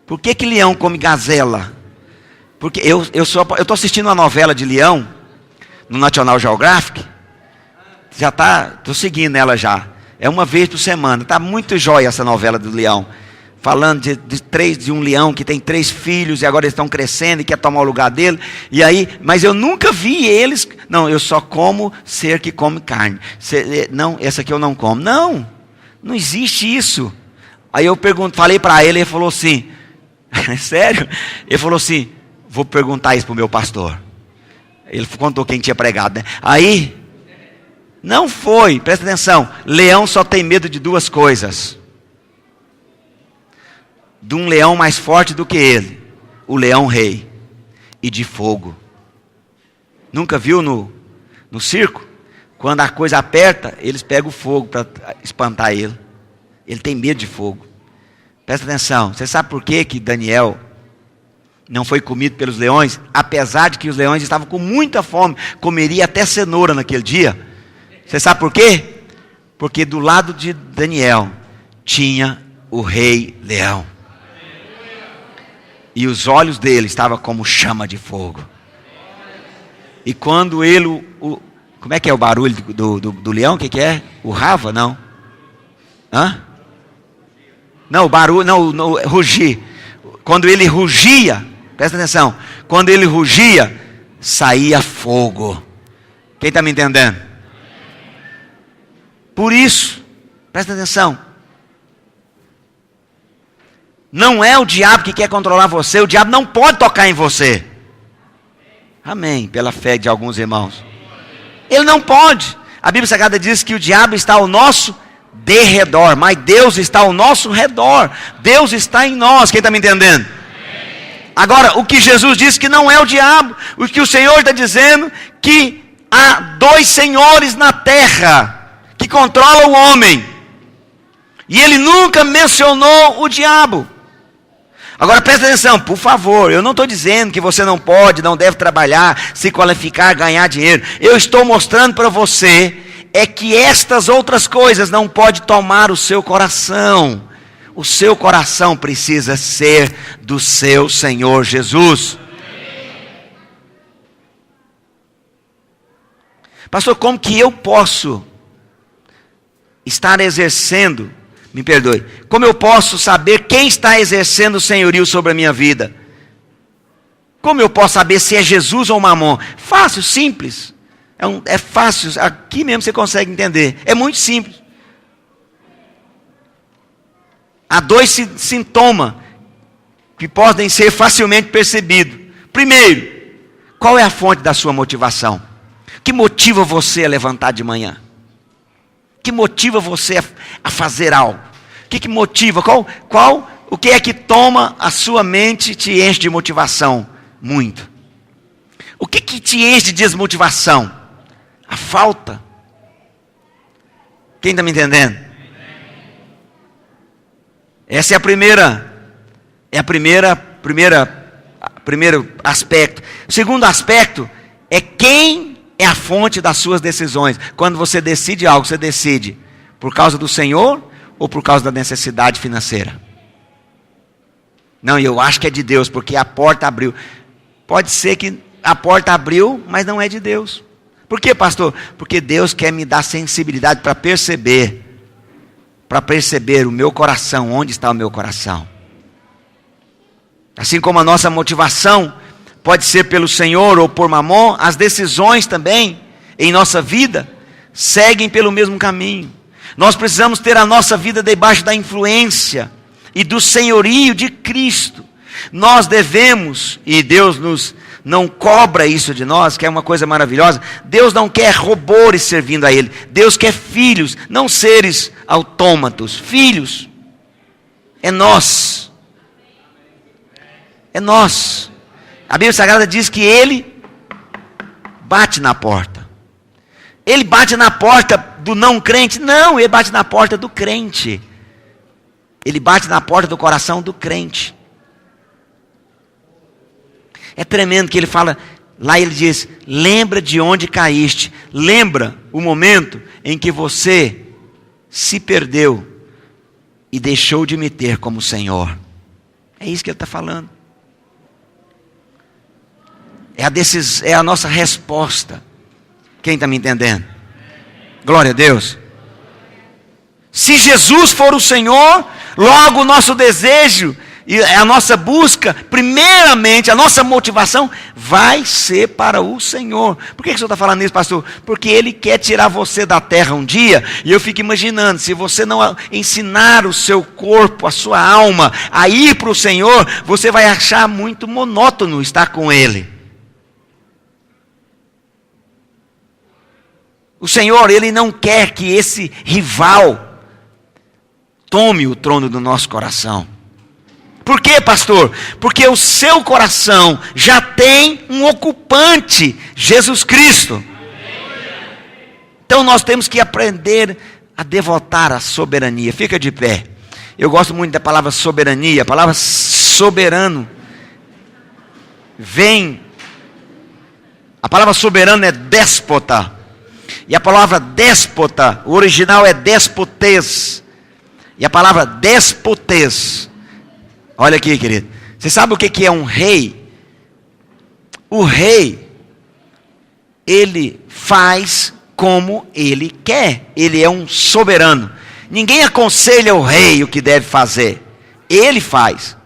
Por que leão come gazela? Porque eu estou assistindo uma novela de leão, no National Geographic, estou seguindo ela já. É uma vez por semana. Está muito jóia essa novela do leão. Falando de um leão que tem 3 filhos e agora eles estão crescendo e quer tomar o lugar dele. E aí, mas eu nunca vi eles. Não, eu só como ser que come carne. Não, essa aqui eu não como. Não existe isso. Aí eu falei para ele falou assim, sério? Ele falou assim, vou perguntar isso para o meu pastor. Ele contou quem tinha pregado, né? Aí, não foi, presta atenção, leão só tem medo de 2 coisas. De um leão mais forte do que ele, o leão rei, e de fogo. Nunca viu no circo? Quando a coisa aperta, eles pegam o fogo para espantar ele. Ele tem medo de fogo. Presta atenção, você sabe por que Daniel não foi comido pelos leões? Apesar de que os leões estavam com muita fome, comeria até cenoura naquele dia. Você sabe por quê? Porque do lado de Daniel tinha o rei leão. E os olhos dele estavam como chama de fogo. E quando ele... como é que é o barulho do leão? O que é? O rava? Não. Hã? Não, o barulho... Não, rugir. Quando ele rugia... Presta atenção. Quando ele rugia, saía fogo. Quem está me entendendo? Por isso, presta atenção. Não é o diabo que quer controlar você. O diabo não pode tocar em você. Amém, pela fé de alguns irmãos. Ele não pode. A Bíblia Sagrada diz que o diabo está ao nosso derredor, mas Deus está ao nosso redor. Deus está em nós. Quem está me entendendo? Agora, o que Jesus disse que não é o diabo, o que o Senhor está dizendo, que há dois senhores na terra, que controlam o homem, e ele nunca mencionou o diabo. Agora presta atenção, por favor, eu não estou dizendo que você não pode, não deve trabalhar, se qualificar, ganhar dinheiro. Eu estou mostrando para você, é que estas outras coisas não podem tomar o seu coração. O seu coração precisa ser do seu Senhor Jesus. Pastor, como que eu posso estar exercendo, me perdoe, como eu posso saber quem está exercendo o senhorio sobre a minha vida? Como eu posso saber se é Jesus ou Mamon? Fácil, simples. É fácil, aqui mesmo você consegue entender. É muito simples. Há dois sintomas que podem ser facilmente percebidos. Primeiro, qual é a fonte da sua motivação? O que motiva você a levantar de manhã? O que motiva você a fazer algo? O que motiva? O que é que toma a sua mente e te enche de motivação? Muito. O que te enche de desmotivação? A falta. Quem está me entendendo? Essa é primeiro aspecto. O segundo aspecto é quem é a fonte das suas decisões. Quando você decide algo, você decide por causa do Senhor ou por causa da necessidade financeira? Não, eu acho que é de Deus, porque a porta abriu. Pode ser que a porta abriu, mas não é de Deus. Por quê, pastor? Porque Deus quer me dar sensibilidade para perceber o meu coração, onde está o meu coração. Assim como a nossa motivação pode ser pelo Senhor ou por Mamon, as decisões também em nossa vida seguem pelo mesmo caminho. Nós precisamos ter a nossa vida debaixo da influência e do senhorio de Cristo. Nós devemos, e Deus não cobra isso de nós, que é uma coisa maravilhosa. Deus não quer robôs servindo a Ele. Deus quer filhos, não seres autômatos. Filhos. É nós. É nós. A Bíblia Sagrada diz que Ele bate na porta. Ele bate na porta do não crente? Não, Ele bate na porta do crente. Ele bate na porta do coração do crente. É tremendo que ele fala, lá ele diz, lembra de onde caíste, lembra o momento em que você se perdeu e deixou de me ter como Senhor. É isso que ele está falando. É a nossa resposta. Quem está me entendendo? Glória a Deus. Se Jesus for o Senhor, logo o nosso desejo e a nossa busca, primeiramente, a nossa motivação vai ser para o Senhor. Por que o senhor está falando isso, pastor? Porque Ele quer tirar você da terra um dia, e eu fico imaginando, se você não ensinar o seu corpo, a sua alma, a ir para o Senhor, você vai achar muito monótono estar com Ele. O Senhor, Ele não quer que esse rival tome o trono do nosso coração. Por quê, pastor? Porque o seu coração já tem um ocupante, Jesus Cristo. Então nós temos que aprender a devotar a soberania. Fica de pé. Eu gosto muito da palavra soberania. A palavra soberano a palavra soberano é déspota. E a palavra déspota, o original é despotes. E a palavra despotes, olha aqui, querido. Você sabe o que é um rei? O rei, ele faz como ele quer. Ele é um soberano. Ninguém aconselha o rei o que deve fazer. Ele faz.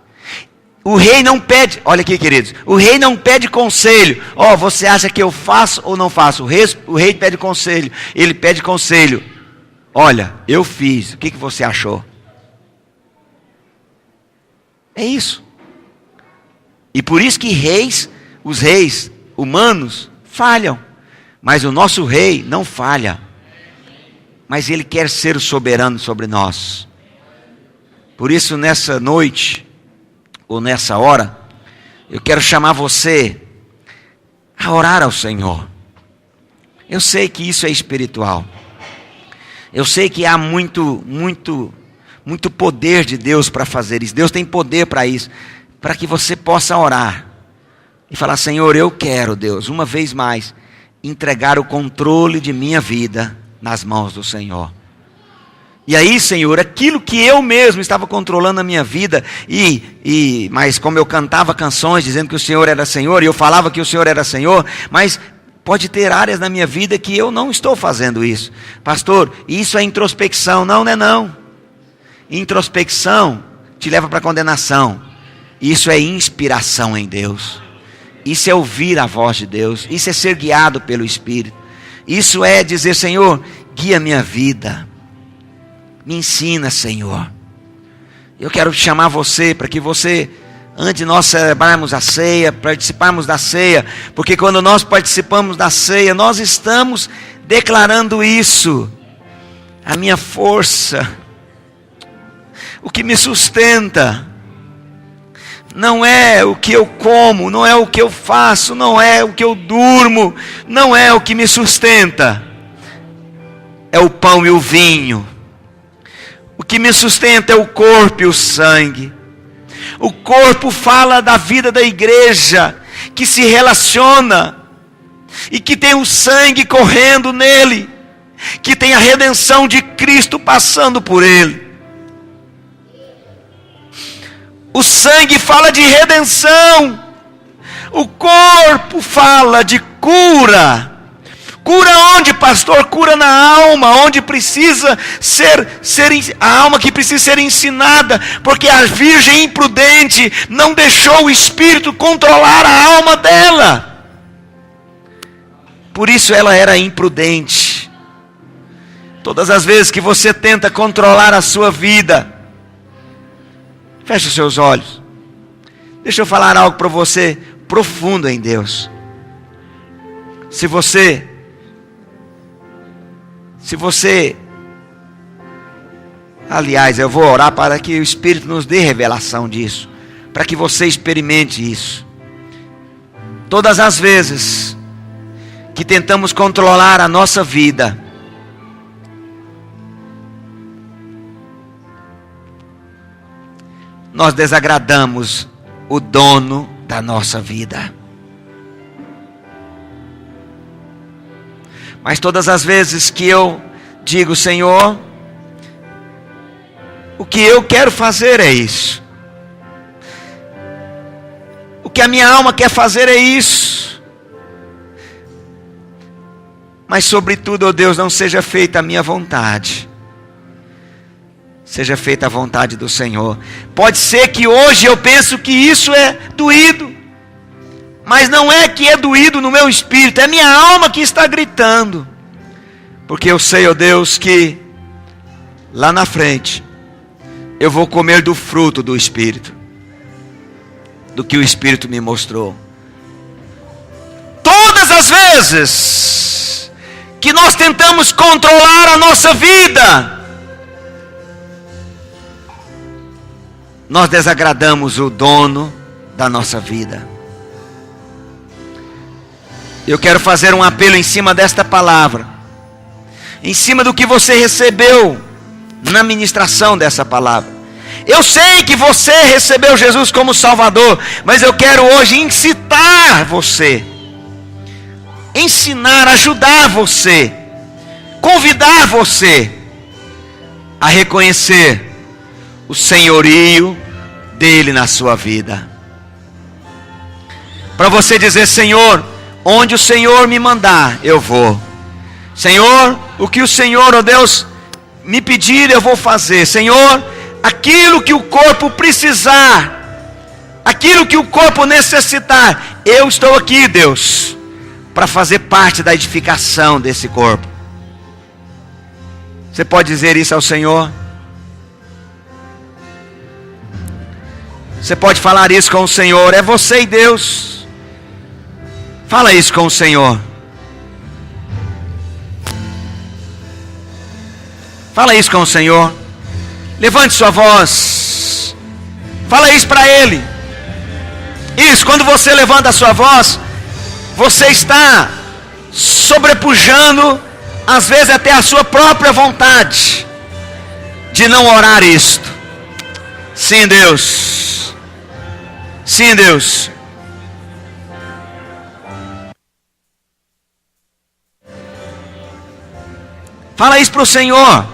O rei não pede, olha aqui, queridos. O rei não pede conselho. Você acha que eu faço ou não faço? O rei pede conselho. Ele pede conselho. Olha, eu fiz. O que você achou? É isso. E por isso que os reis humanos falham. Mas o nosso rei não falha. Mas ele quer ser o soberano sobre nós. Por isso nessa noite, ou nessa hora, Eu quero chamar você a orar ao Senhor. Eu sei que isso é espiritual. Eu sei que há muito poder de Deus para fazer isso. Deus tem poder para isso, para que você possa orar e falar: Senhor, eu quero, Deus, uma vez mais, entregar o controle de minha vida nas mãos do Senhor. E aí, Senhor, aquilo que eu mesmo estava controlando a minha vida, mas como eu cantava canções dizendo que o Senhor era Senhor, e eu falava que o Senhor era Senhor, mas pode ter áreas na minha vida que eu não estou fazendo isso. Pastor, isso é introspecção. Não, não é não. Introspecção te leva para condenação. Isso é inspiração em Deus. Isso é ouvir a voz de Deus. Isso é ser guiado pelo Espírito. Isso é dizer: Senhor, guia minha vida. Me ensina, Senhor. Eu quero chamar você para que você, antes de nós celebrarmos a ceia, participarmos da ceia, porque quando nós participamos da ceia, nós estamos declarando isso: a minha força, o que me sustenta, não é o que eu como, não é o que eu faço, não é o que eu durmo, não é o que me sustenta, é o pão e o vinho. O que me sustenta é o corpo e o sangue. O corpo fala da vida da igreja, que se relaciona, e que tem o sangue correndo nele, que tem a redenção de Cristo passando por ele. O sangue fala de redenção, o corpo fala de cura. Cura onde, pastor? Cura na alma, onde precisa ser a alma que precisa ser ensinada, porque a virgem imprudente não deixou o Espírito controlar a alma dela. Por isso ela era imprudente. Todas as vezes que você tenta controlar a sua vida, feche os seus olhos. Deixa eu falar algo para você profundo em Deus. Se você, aliás, eu vou orar para que o Espírito nos dê revelação disso, para que você experimente isso. Todas as vezes que tentamos controlar a nossa vida, nós desagradamos o dono da nossa vida. Mas todas as vezes que eu digo: Senhor, o que eu quero fazer é isso, o que a minha alma quer fazer é isso, mas sobretudo, ó Deus, não seja feita a minha vontade, seja feita a vontade do Senhor. Pode ser que hoje eu penso que isso é doído, mas não é que é doído no meu espírito, é minha alma que está gritando. Porque eu sei, ó Deus, que lá na frente eu vou comer do fruto do Espírito, do que o Espírito me mostrou. Todas as vezes que nós tentamos controlar a nossa vida, nós desagradamos o dono da nossa vida. Eu quero fazer um apelo em cima desta palavra, em cima do que você recebeu na ministração dessa palavra. Eu sei que você recebeu Jesus como Salvador, mas eu quero hoje incitar você, ensinar, ajudar você, convidar você a reconhecer o senhorio dele na sua vida. Para você dizer: Senhor, onde o Senhor me mandar, eu vou. Senhor, o que o Senhor, ó Deus, me pedir, eu vou fazer. Senhor, aquilo que o corpo precisar, aquilo que o corpo necessitar, eu estou aqui, Deus, para fazer parte da edificação desse corpo. Você pode dizer isso ao Senhor? Você pode falar isso com o Senhor? É você e Deus. Fala isso com o Senhor. Fala isso com o Senhor. Levante sua voz. Fala isso para Ele. Isso, quando você levanta a sua voz, você está sobrepujando, às vezes até a sua própria vontade de não orar isto. Sim, Deus. Sim, Deus. Fala isso para o Senhor.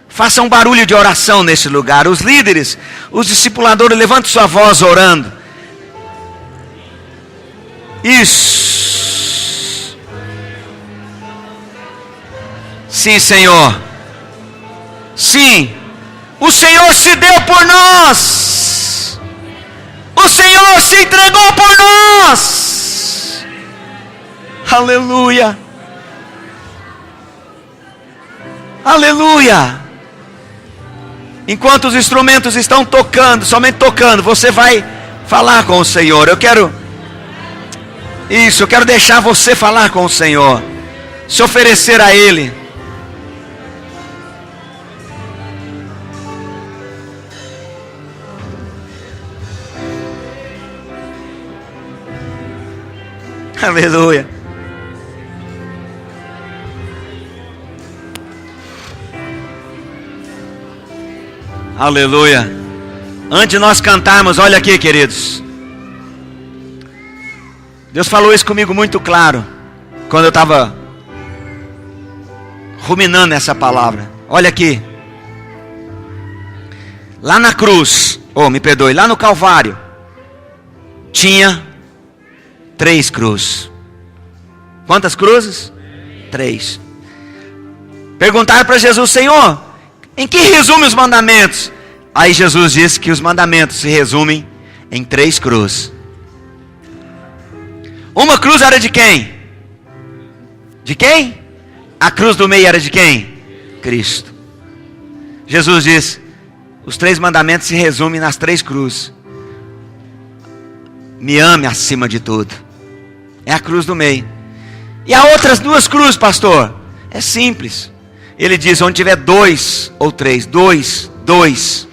Faça um barulho de oração nesse lugar. Os líderes, os discipuladores, levantem sua voz orando. Isso. Sim, Senhor. Sim. O Senhor se deu por nós. O Senhor se entregou por nós. Aleluia. Aleluia. Enquanto os instrumentos estão tocando, somente tocando, você vai falar com o Senhor. Eu quero deixar você falar com o Senhor, se oferecer a Ele. Aleluia. Aleluia. Antes de nós cantarmos, olha aqui, queridos. Deus falou isso comigo muito claro, quando eu estava ruminando essa palavra. Olha aqui. Lá na cruz, me perdoe, lá no Calvário, tinha 3 cruzes. Quantas cruzes? 3. Perguntaram para Jesus: Senhor, em que resume os mandamentos? Aí Jesus disse que os mandamentos se resumem em 3 cruzes. Uma cruz era de quem? De quem? A cruz do meio era de quem? Cristo. Jesus disse: os 3 mandamentos se resumem nas 3 cruzes. Me ame acima de tudo. É a cruz do meio. E as outras 2 cruzes, pastor? É simples. Ele diz: onde tiver 2 ou 3, 2.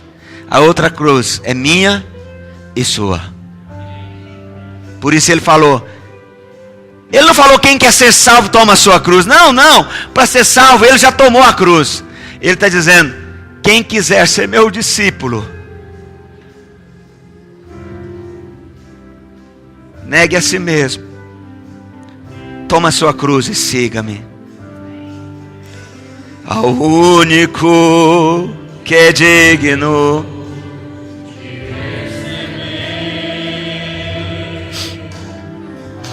A outra cruz é minha e sua. Por isso ele falou. Ele não falou: quem quer ser salvo toma a sua cruz. Não. Para ser salvo ele já tomou a cruz. Ele está dizendo: quem quiser ser meu discípulo, negue a si mesmo, toma a sua cruz e siga-me. Ao único que é digno de receber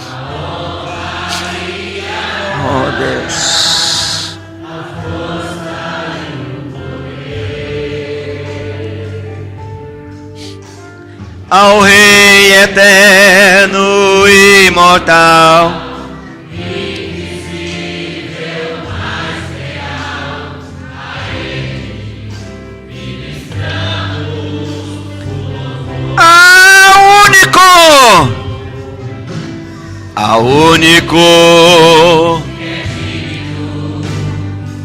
a honra e a glória, oh Deus, a força e o poder, ao Rei eterno e imortal, ao único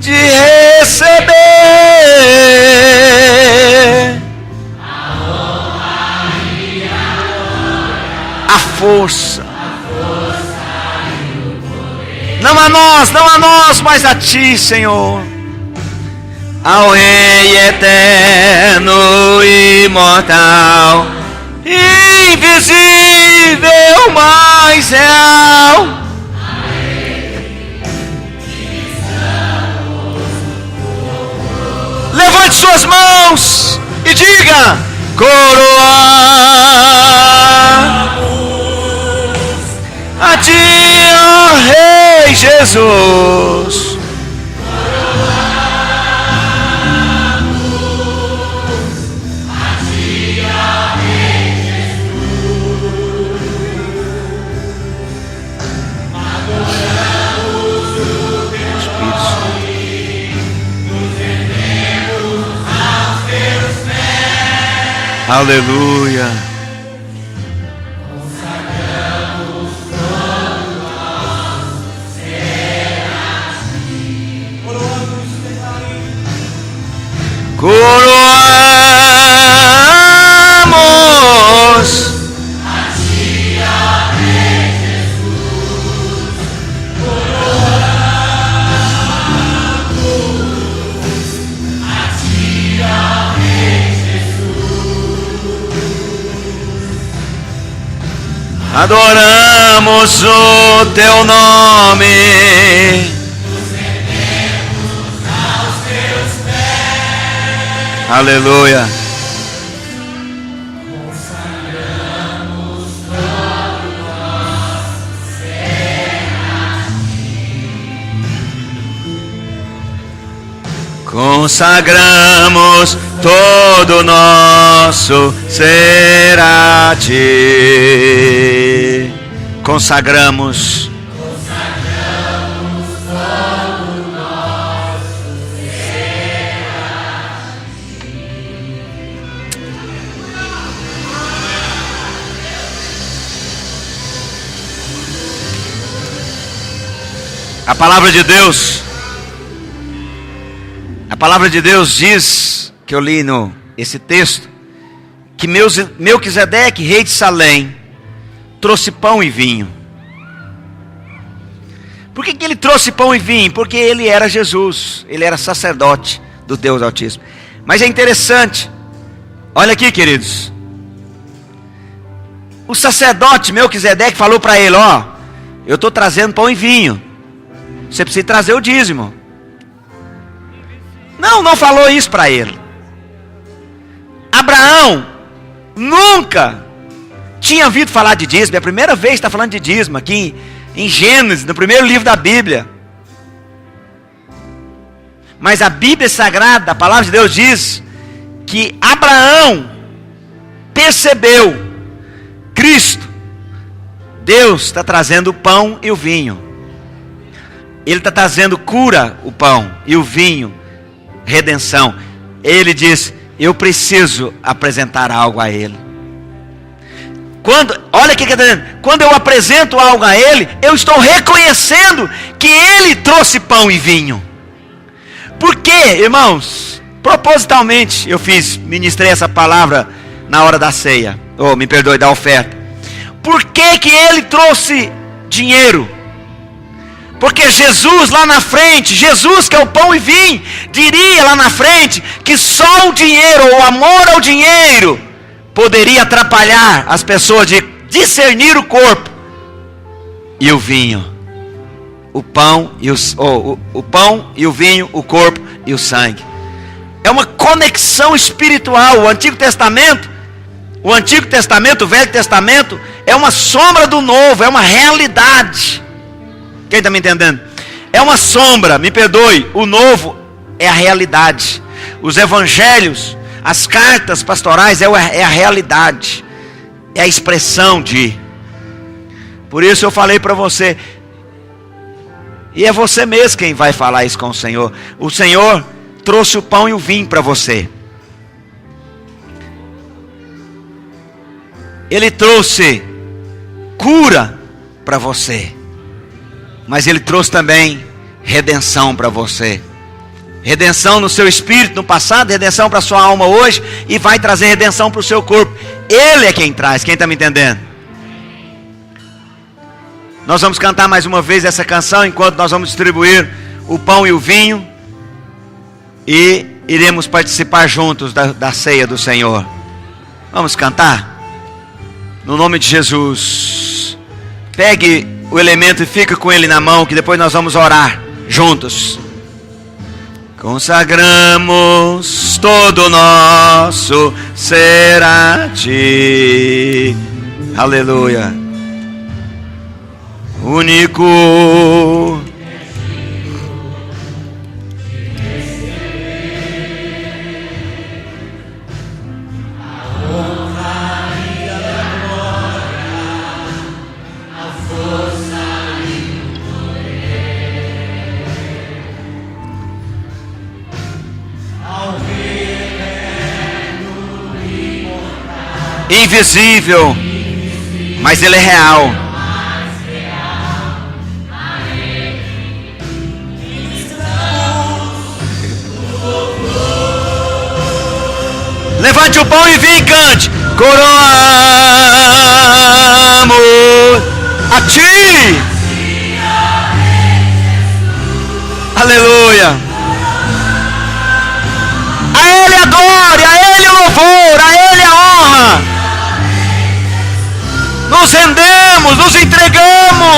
de receber a honra e a glória, a força e o poder. Não a nós, mas a ti, Senhor. Ao Rei eterno e imortal, invisível, mas real, levante suas mãos e diga: coroamos a ti, ó Rei Jesus. Aleluia. Consagramos todo nosso ser a ti. Coroamos Adoramos o teu nome. Aleluia. Consagramos todo nosso ser a ti. Consagramos. Todo nosso ser a ti. A palavra de Deus. A palavra de Deus diz, que eu li esse texto, que Melquisedeque, rei de Salém, trouxe pão e vinho. Por que ele trouxe pão e vinho? Porque ele era Jesus, ele era sacerdote do Deus Altíssimo. Mas é interessante, olha aqui, queridos, o sacerdote Melquisedeque falou para ele: ó, eu estou trazendo pão e vinho, você precisa trazer o dízimo. Não falou isso para ele. Abraão nunca tinha ouvido falar de dízimo. É a primeira vez que está falando de dízimo aqui em Gênesis, no primeiro livro da Bíblia. Mas a Bíblia Sagrada, a palavra de Deus diz que Abraão percebeu: Cristo, Deus está trazendo o pão e o vinho. Ele está trazendo cura, o pão, e o vinho, redenção. Ele diz: eu preciso apresentar algo a ele. Olha o que ele está dizendo. Quando eu apresento algo a ele, eu estou reconhecendo que ele trouxe pão e vinho. Por quê, irmãos? Propositalmente eu ministrei essa palavra na hora da ceia, me perdoe, da oferta. Por que ele trouxe dinheiro? Porque Jesus lá na frente, Jesus que é o pão e vinho, diria lá na frente que só o dinheiro, ou o amor ao dinheiro, poderia atrapalhar as pessoas de discernir o corpo e o vinho. O pão e o pão e o vinho, o corpo e o sangue. É uma conexão espiritual. O Antigo Testamento, o Velho Testamento, é uma sombra do Novo, é uma realidade. Quem está me entendendo? É uma sombra, me perdoe. O novo é a realidade. Os evangelhos, as cartas pastorais é a realidade. É a expressão de. Por isso eu falei para você. E é você mesmo quem vai falar isso com o Senhor. O Senhor trouxe o pão e o vinho para você. Ele trouxe cura para você. Mas ele trouxe também redenção para você. Redenção no seu espírito no passado, redenção para a sua alma hoje, e vai trazer redenção para o seu corpo. Ele é quem traz. Quem está me entendendo? Nós vamos cantar mais uma vez essa canção, enquanto nós vamos distribuir o pão e o vinho, e iremos participar juntos da ceia do Senhor. Vamos cantar? No nome de Jesus. Pegue o elemento e fica com ele na mão, que depois nós vamos orar juntos. Consagramos todo o nosso ser a ti. Aleluia. Único. Invisível, mas ele é real. Levante o pão e vem e cante. Coroamos a ti. Aleluia. A ele a glória, a ele o louvor, a ele a honra. nos rendemos, nos entregamos.